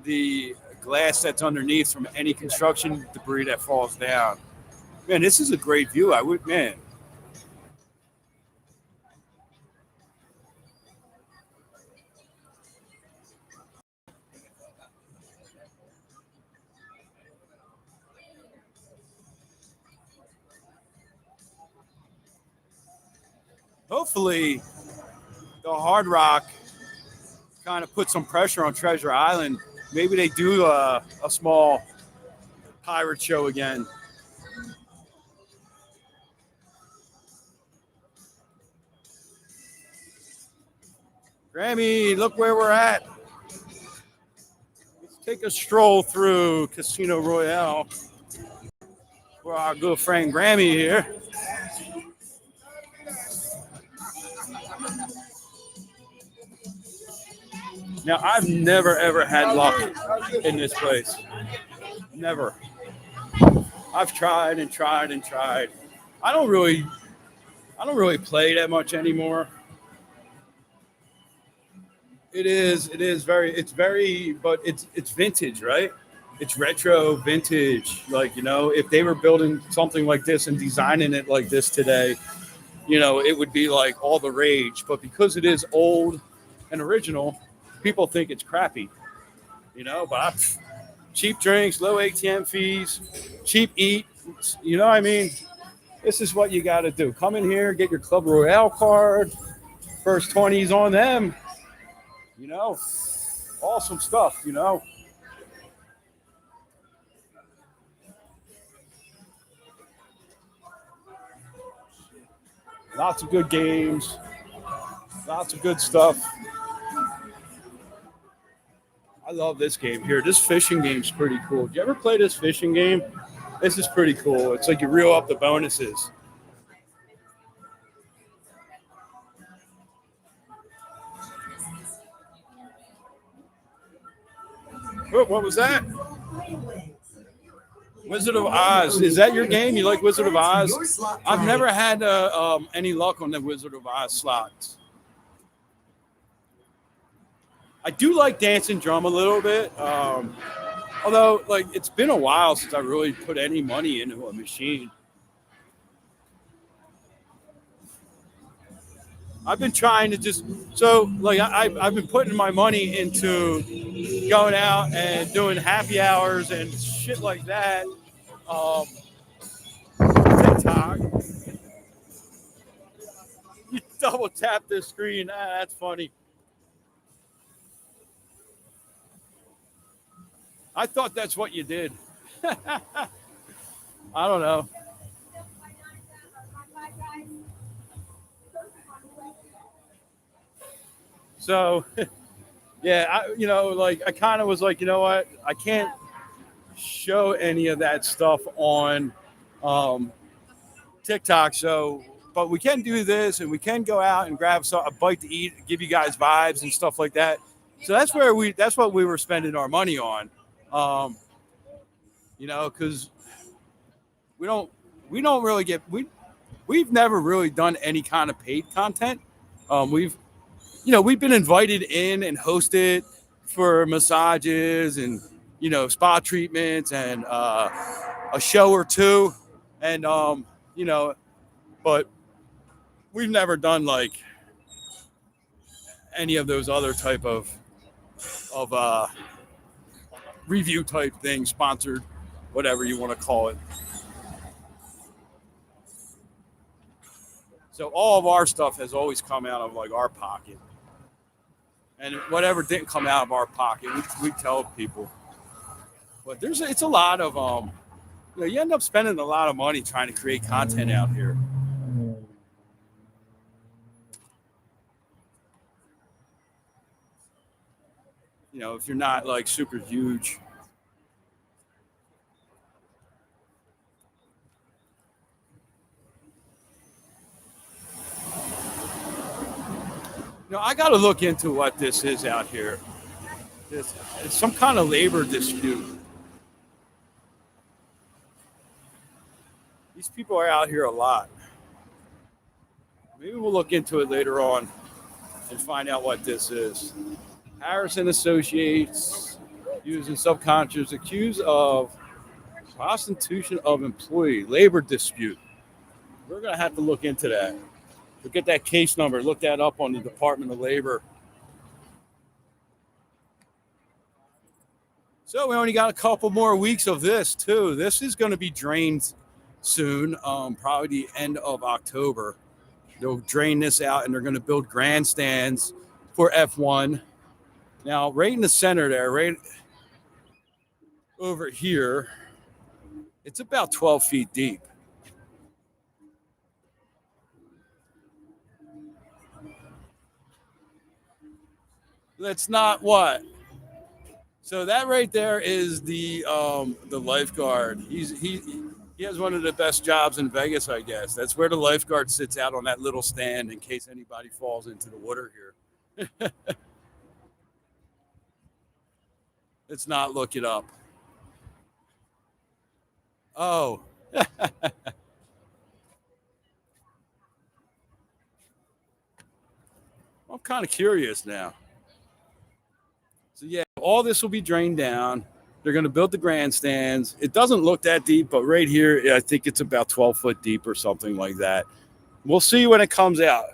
the glass that's underneath from any construction debris that falls down. Man, this is a great view. Man. Hopefully, the Hard Rock kind of put some pressure on Treasure Island. Maybe they do a small pirate show again. Grammy, look where we're at. Let's take a stroll through Casino Royale for our good friend Grammy here. Now, I've never, ever had luck in this place. Never. I've tried and tried and tried. I don't really play that much anymore. It's vintage, right? It's retro vintage. Like, you know, if they were building something like this and designing it like this today, you know, it would be like all the rage. But because it is old and original, people think it's crappy, you know, but cheap drinks, low ATM fees, cheap eat, you know what I mean? This is what you got to do. Come in here, get your Club Royale card, first 20s on them, you know, awesome stuff, you know. Lots of good games, lots of good stuff. I love this game here. This fishing game's pretty cool. Do you ever play this fishing game? This is pretty cool. It's like you reel up the bonuses. What was that? Wizard of Oz. Is that your game? You like Wizard of Oz? I've never had any luck on the Wizard of Oz slots. I do like Dancing Drum a little bit. Although, like, it's been a while since I really put any money into a machine. I've been trying to I've been putting my money into going out and doing happy hours and shit like that. TikTok. You double tap this screen. That's funny. I thought that's what you did. I don't know. So, yeah, I kind of was like, you know what? I can't show any of that stuff on TikTok. So, but we can do this, and we can go out and grab a bite to eat, give you guys vibes and stuff like that. So that's what we were spending our money on. Because we don't really we've never really done any kind of paid content. We've been invited in and hosted for massages and, spa treatments and a show or two. And you know, but we've never done like any of those other type of review type things, sponsored, whatever you want to call it. So all of our stuff has always come out of like our pocket, and whatever didn't come out of our pocket, we tell people. But it's a lot of you end up spending a lot of money trying to create content out here. You know, if you're not like super huge. You know, I got to look into what this is out here. It's some kind of labor dispute. These people are out here a lot. Maybe we'll look into it later on and find out what this is. Harrison Associates using subcontractors accused of prostitution of employee labor dispute. We're going to have to look into that. We'll get that case number, look that up on the Department of Labor. So we only got a couple more weeks of this too. This is going to be drained soon, probably the end of October. They'll drain this out and they're going to build grandstands for F1. Now, right in the center there, right over here, it's about 12 feet deep. That's not what. So that right there is the lifeguard. He has one of the best jobs in Vegas, I guess. That's where the lifeguard sits out on that little stand in case anybody falls into the water here. Let's not look it up. Oh. I'm kind of curious now. So yeah, all this will be drained down. They're going to build the grandstands. It doesn't look that deep, but right here, I think it's about 12 foot deep or something like that. We'll see when it comes out.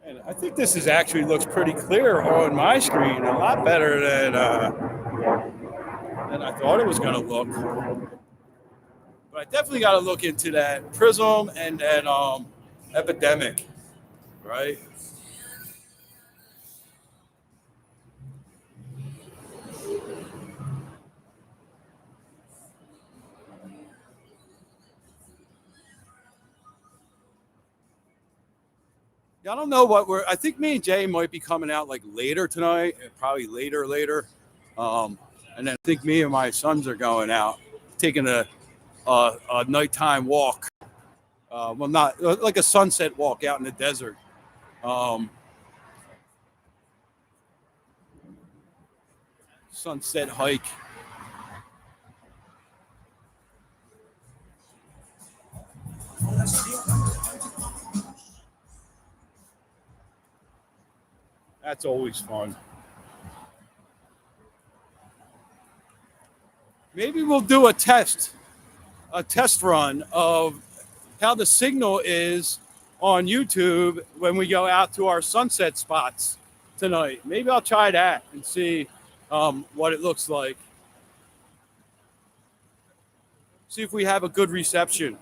And I think this is actually looks pretty clear on my screen, a lot better than I thought it was going to look. But I definitely got to look into that Prism and that Epidemic, right? Yeah, I don't know what I think me and Jay might be coming out like later tonight, probably later. And then I think me and my sons are going out, taking a nighttime walk. Well, not like a sunset walk out in the desert. Sunset hike. That's always fun. Maybe we'll do a test run of how the signal is on YouTube when we go out to our sunset spots tonight. Maybe I'll try that and see what it looks like. See if we have a good reception.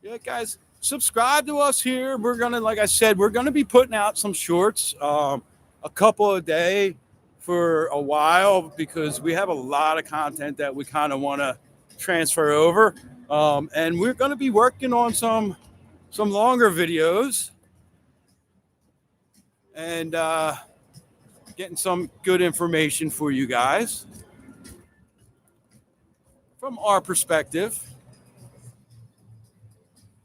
Yeah, guys, subscribe to us here. We're gonna, like I said, we're gonna be putting out some shorts, a couple a day for a while because we have a lot of content that we kind of want to transfer over, and we're gonna be working on some longer videos. and getting some good information for you guys from our perspective.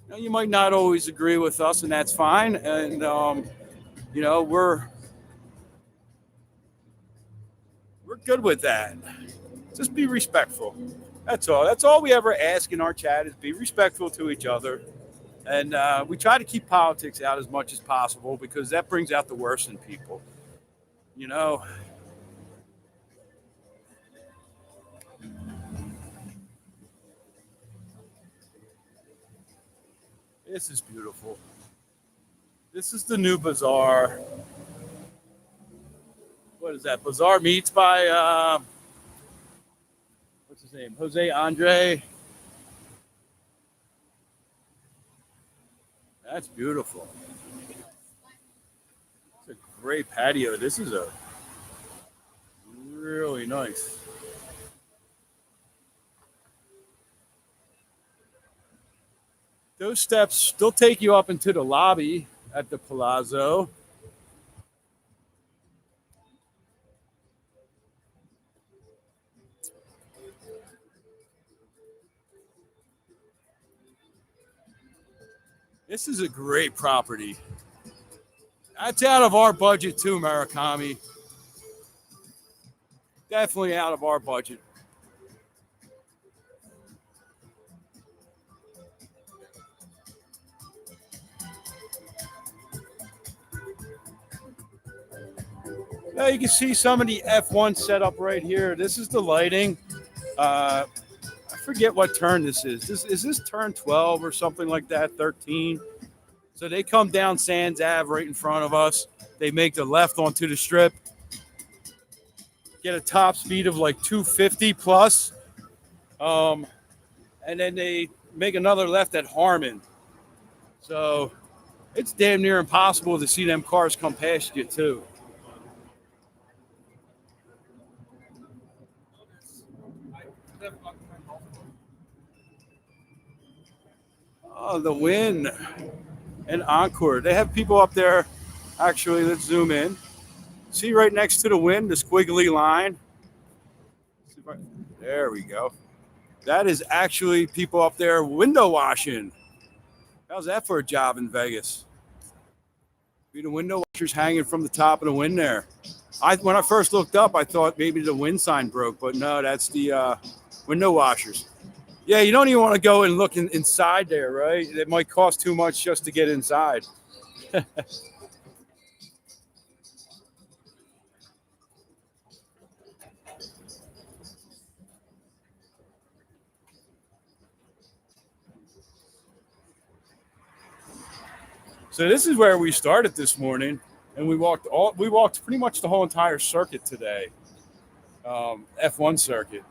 Now, you might not always agree with us, and that's fine. And we're good with that. Just be respectful. That's all. That's all we ever ask in our chat is be respectful to each other. And we try to keep politics out as much as possible because that brings out the worst in people. You know, this is beautiful. This is the new bazaar. What is that? Bazaar Meats by, what's his name? Jose Andre. That's beautiful. It's a great patio. This is a really nice. Those steps still take you up into the lobby at the Palazzo. This is a great property. That's out of our budget too, Murakami. Definitely out of our budget. Now you can see some of the F1 setup right here. This is the lighting. I forget what turn this is. Is this turn 12 or something like that, 13? So they come down Sands Ave right in front of us. They make the left onto the strip. Get a top speed of like 250 plus. And then they make another left at Harmon. So it's damn near impossible to see them cars come past you too. Oh, the Wynn and Encore. They have people up there. Actually, let's zoom in. See right next to the Wynn, the squiggly line? There we go. That is actually people up there window washing. How's that for a job in Vegas? Be the window washers hanging from the top of the Wynn there. When I first looked up, I thought maybe the Wynn sign broke, but no, that's the window washers. Yeah, you don't even want to go and look inside there, right? It might cost too much just to get inside. So this is where we started this morning, and we walked pretty much the whole entire circuit today, F1 circuit.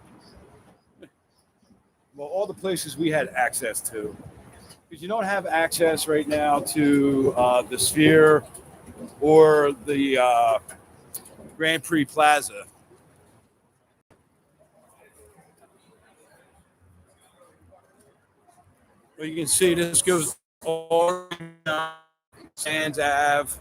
Well, all the places we had access to, because you don't have access right now to the Sphere or the Grand Prix Plaza. Well, you can see this goes all down Sands Ave.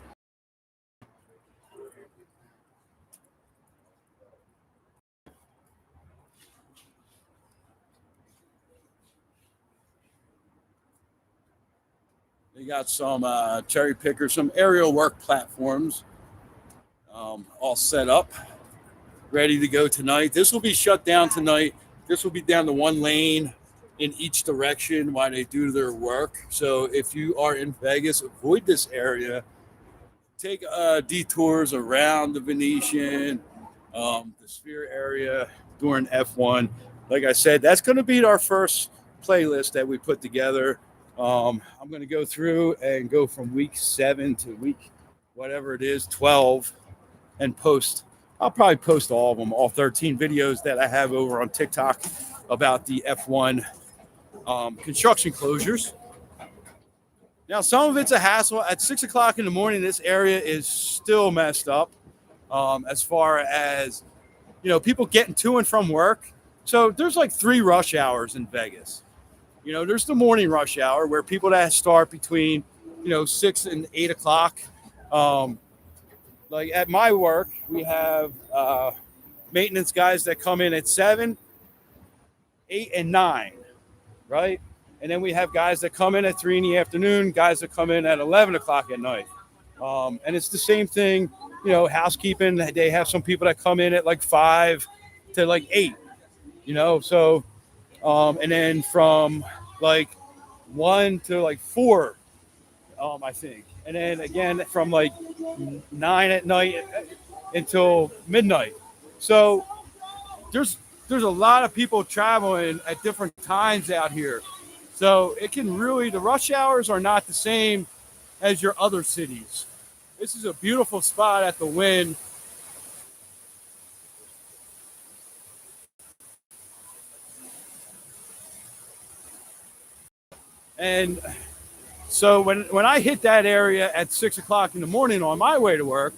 They got some cherry pickers, some aerial work platforms all set up, ready to go tonight. This will be shut down tonight. This will be down to one lane in each direction while they do their work. So if you are in Vegas, avoid this area. Take detours around the Venetian, the Sphere area during F1. Like I said, that's going to be our first playlist that we put together. I'm going to go through and go from week 7 to week whatever it is, 12, and post. I'll probably post all of them, all 13 videos that I have over on TikTok about the F1 construction closures. Now, some of it's a hassle. At 6 o'clock in the morning, this area is still messed up as far as, people getting to and from work. So there's like 3 rush hours in Vegas. There's the morning rush hour where people that start between, 6 and 8 o'clock. like at my work, we have maintenance guys that come in at 7, 8, and 9, right? And then we have guys that come in at 3 in the afternoon, guys that come in at 11 o'clock at night. And it's the same thing, housekeeping. They have some people that come in at like 5 to like 8, so, and then from like 1 to like 4, I think. And then again from like 9 at night until midnight. So there's a lot of people traveling at different times out here. So it can really, the rush hours are not the same as your other cities. This is a beautiful spot at the Wynn. And so when I hit that area at 6 o'clock in the morning on my way to work,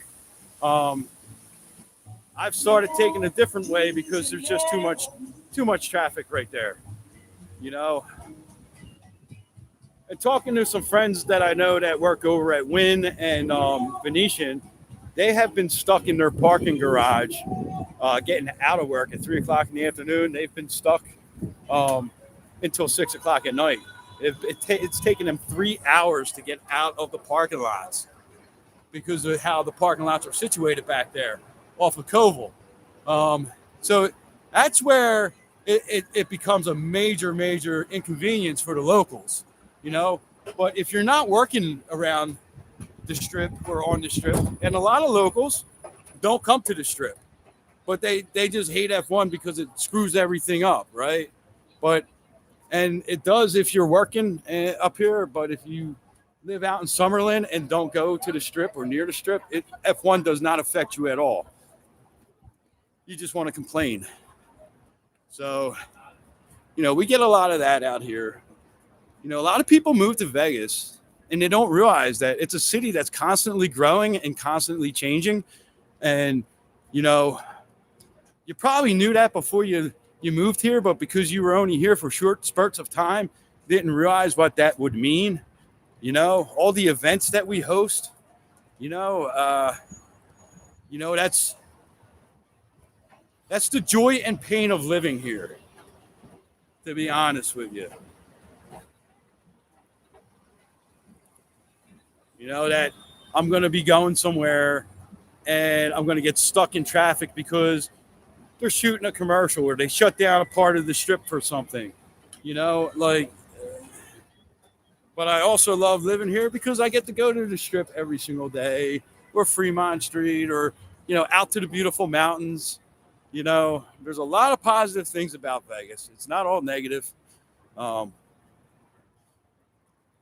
I've started taking a different way because there's just too much traffic right there, And talking to some friends that I know that work over at Wynn and Venetian, they have been stuck in their parking garage, getting out of work at 3 o'clock in the afternoon. They've been stuck until 6 o'clock at night. It's taken them 3 hours to get out of the parking lots because of how the parking lots are situated back there off of Koval. So that's where it becomes a major inconvenience for the locals, But if you're not working around the Strip or on the Strip, and a lot of locals don't come to the Strip, but they just hate F1 because it screws everything up, right? And it does if you're working up here, but if you live out in Summerlin and don't go to the Strip or near the Strip, F1 does not affect you at all. You just want to complain. So, we get a lot of that out here. A lot of people move to Vegas and they don't realize that it's a city that's constantly growing and constantly changing. And, you probably knew that before you moved here, but because you were only here for short spurts of time, didn't realize what that would mean. All the events that we host, that's the joy and pain of living here, to be honest with you. That I'm going to be going somewhere and I'm going to get stuck in traffic because they're shooting a commercial or they shut down a part of the Strip for something, but I also love living here because I get to go to the Strip every single day, or Fremont Street, or, out to the beautiful mountains. There's a lot of positive things about Vegas. It's not all negative.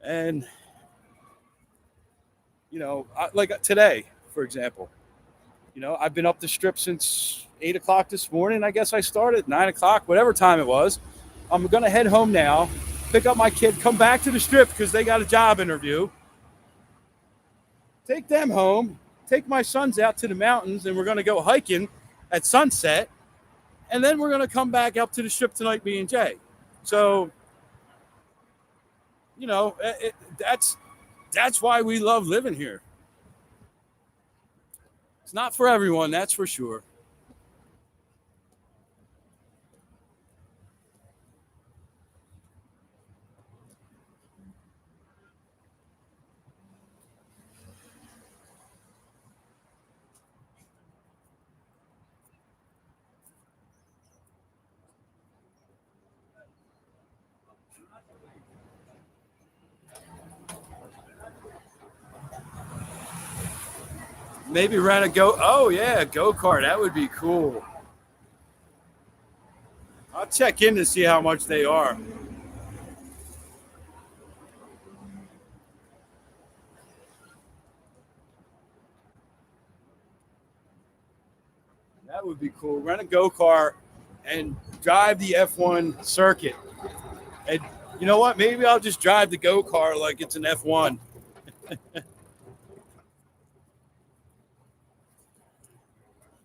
And, like today, for example, I've been up the Strip since 8 o'clock this morning. I guess I started 9 o'clock, whatever time it was. I'm going to head home now, pick up my kid, come back to the Strip because they got a job interview. Take them home, take my sons out to the mountains, and we're going to go hiking at sunset. And then we're going to come back up to the Strip tonight, me and Jay. So, that's why we love living here. It's not for everyone, that's for sure. Maybe rent a go-kart. That would be cool. I'll check in to see how much they are. That would be cool. Rent a go-kart and drive the F1 circuit. And you know what? Maybe I'll just drive the go-kart like it's an F1.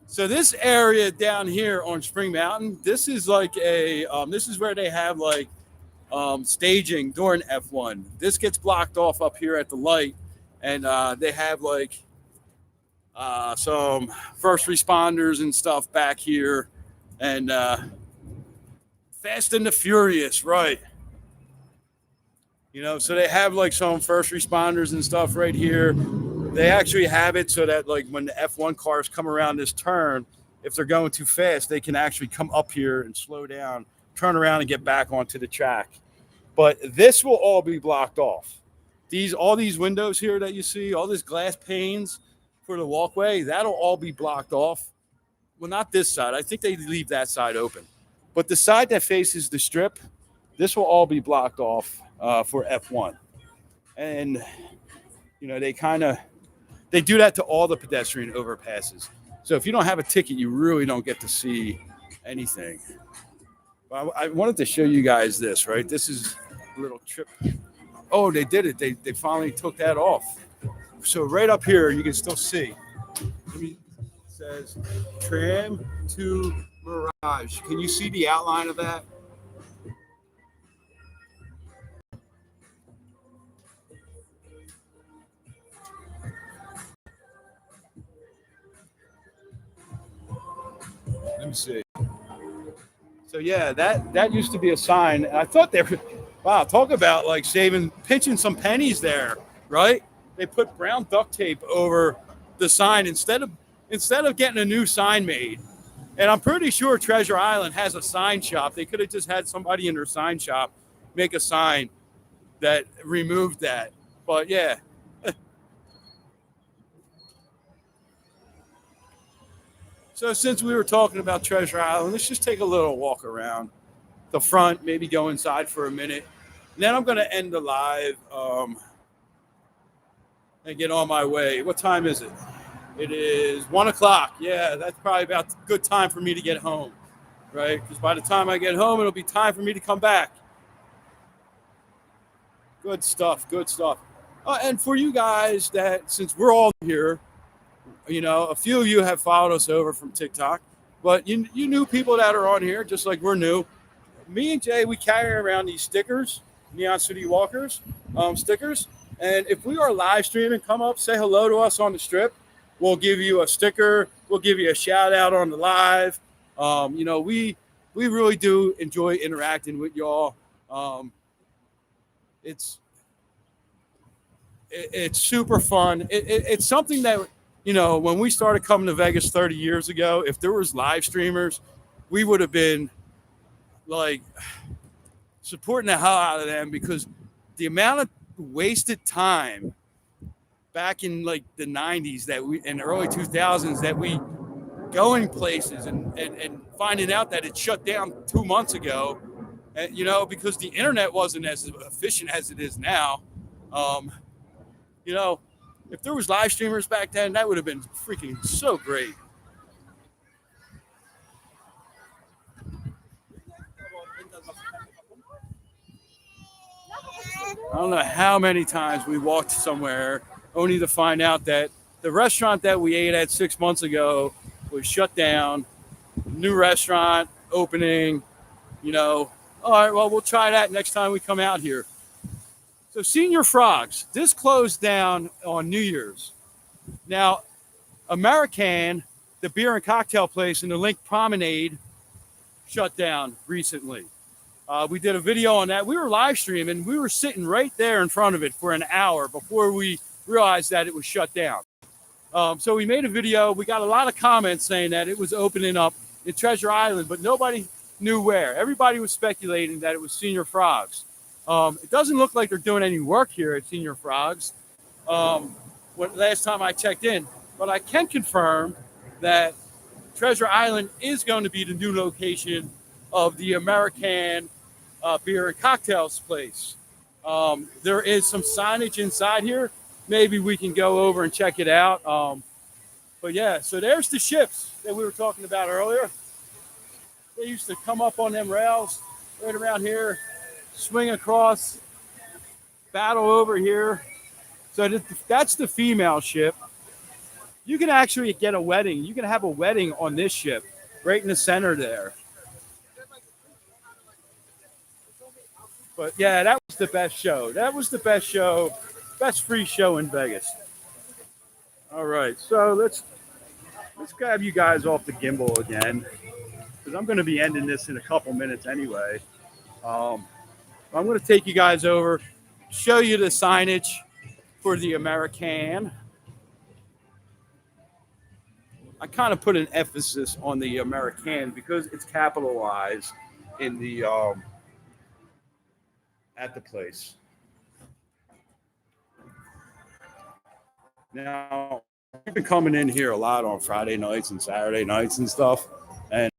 So this area down here on Spring Mountain, this is like this is where they have like staging during F1. This gets blocked off up here at the light, and they have like some first responders and stuff back here, and Fast and the Furious, right? You know, so they have like some first responders and stuff right here. They actually have it so that like when the F1 cars come around this turn, if they're going too fast, they can actually come up here and slow down, turn around and get back onto the track. But this will all be blocked off. All these windows here that you see, all these glass panes for the walkway, that'll all be blocked off. Well, not this side. I think they leave that side open. But the side that faces the strip, this will all be blocked off for F1. And, you know, they do that to all the pedestrian overpasses. So if you don't have a ticket, you really don't get to see anything. But I wanted to show you guys this, right? This is a little trip. Oh, they did it. They finally took that off. So right up here, you can still see. It says Tram to Mirage. Can you see the outline of that? Let me see. So yeah, that used to be a sign. I thought they were, wow, talk about like pinching some pennies there, right? They put brown duct tape over the sign instead of getting a new sign made. And I'm pretty sure Treasure Island has a sign shop. They could have just had somebody in their sign shop make a sign that removed that. But yeah. So since we were talking about Treasure Island, let's just take a little walk around the front, maybe go inside for a minute. And then I'm going to end the live and get on my way. What time is it? It is 1 o'clock. Yeah, that's probably about a good time for me to get home, right? Because by the time I get home, it'll be time for me to come back. Good stuff, good stuff. And for you guys that, since we're all here, you know, a few of you have followed us over from TikTok, but you new people that are on here, just like we're new. Me and Jay, we carry around these stickers, NeonCityWalkers stickers. And if we are live streaming, come up, say hello to us on the strip. We'll give you a sticker. We'll give you a shout out on the live. You know, we really do enjoy interacting with y'all. It's super fun. It's something that, you know, when we started coming to Vegas 30 years ago, if there was live streamers, we would have been like supporting the hell out of them, because the amount of wasted time back in like the 90s and early 2000s that we going places and finding out that it shut down 2 months ago, and, you know, because the internet wasn't as efficient as it is now. You know, if there was live streamers back then, that would have been freaking so great. I don't know how many times we walked somewhere only to find out that the restaurant that we ate at 6 months ago was shut down. New restaurant opening, you know. All right, well, we'll try that next time we come out here. So Senior Frogs, this closed down on New Year's. Now, American, the beer and cocktail place in the Link Promenade, shut down recently. We did a video on that. We were live streaming. We were sitting right there in front of it for an hour before we realized that it was shut down. So we made a video. We got a lot of comments saying that it was opening up in Treasure Island, but nobody knew where. Everybody was speculating that it was Senior Frogs. It doesn't look like they're doing any work here at Senior Frogs. Last time I checked in, but I can confirm that Treasure Island is going to be the new location of the American beer and cocktails place. There is some signage inside here. Maybe we can go over and check it out. But yeah, so there's the ships that we were talking about earlier. They used to come up on them rails right around here, swing across, battle over here. So that's the female ship. You can actually get a wedding. You can have a wedding on this ship right in the center there. But yeah, that was the best show. That was the best show, best free show in Vegas. All right, so let's grab you guys off the gimbal again, because I'm going to be ending this in a couple minutes anyway. Um, I'm going to take you guys over, show you the signage for the American. I kind of put an emphasis on the American because it's capitalized in the at the place. Now, we've been coming in here a lot on Friday nights and Saturday nights and stuff, and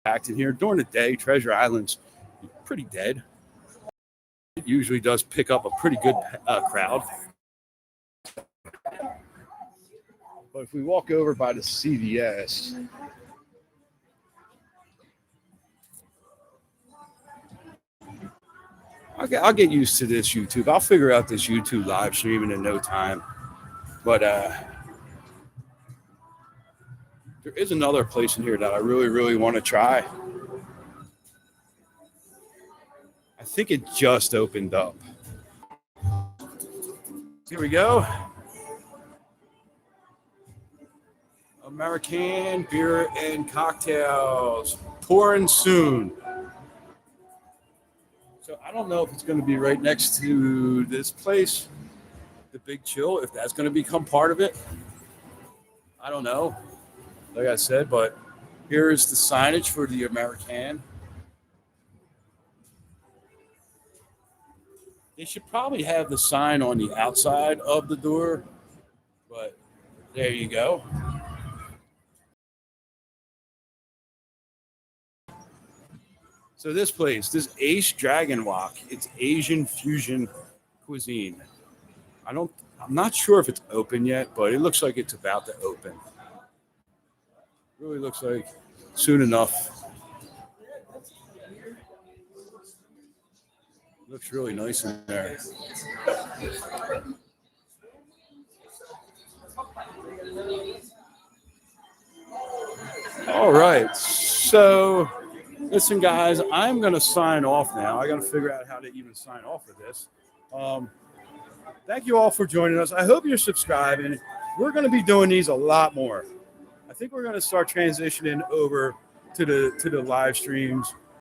packed in here during the day. Treasure Island's pretty dead. It usually does pick up a pretty good crowd. But if we walk over by the CVS, I'll get used to this YouTube. I'll figure out this YouTube live streaming in no time. But there is another place in here that I really, really want to try. I think it just opened up. Here we go. American beer and cocktails. Pouring soon. So I don't know if it's going to be right next to this place, the Big Chill, if that's going to become part of it. I don't know. Like I said, but here is the signage for the American. They should probably have the sign on the outside of the door, but there you go. So this place, this Ace Dragon Walk, it's Asian fusion cuisine. I'm not sure if it's open yet, but it looks like it's about to open. Really looks like soon enough. Looks really nice in there. All right, so listen, guys, I'm going to sign off now. I got to figure out how to even sign off for this. Thank you all for joining us. I hope you're subscribing. We're going to be doing these a lot more. I think we're going to start transitioning over to the live streams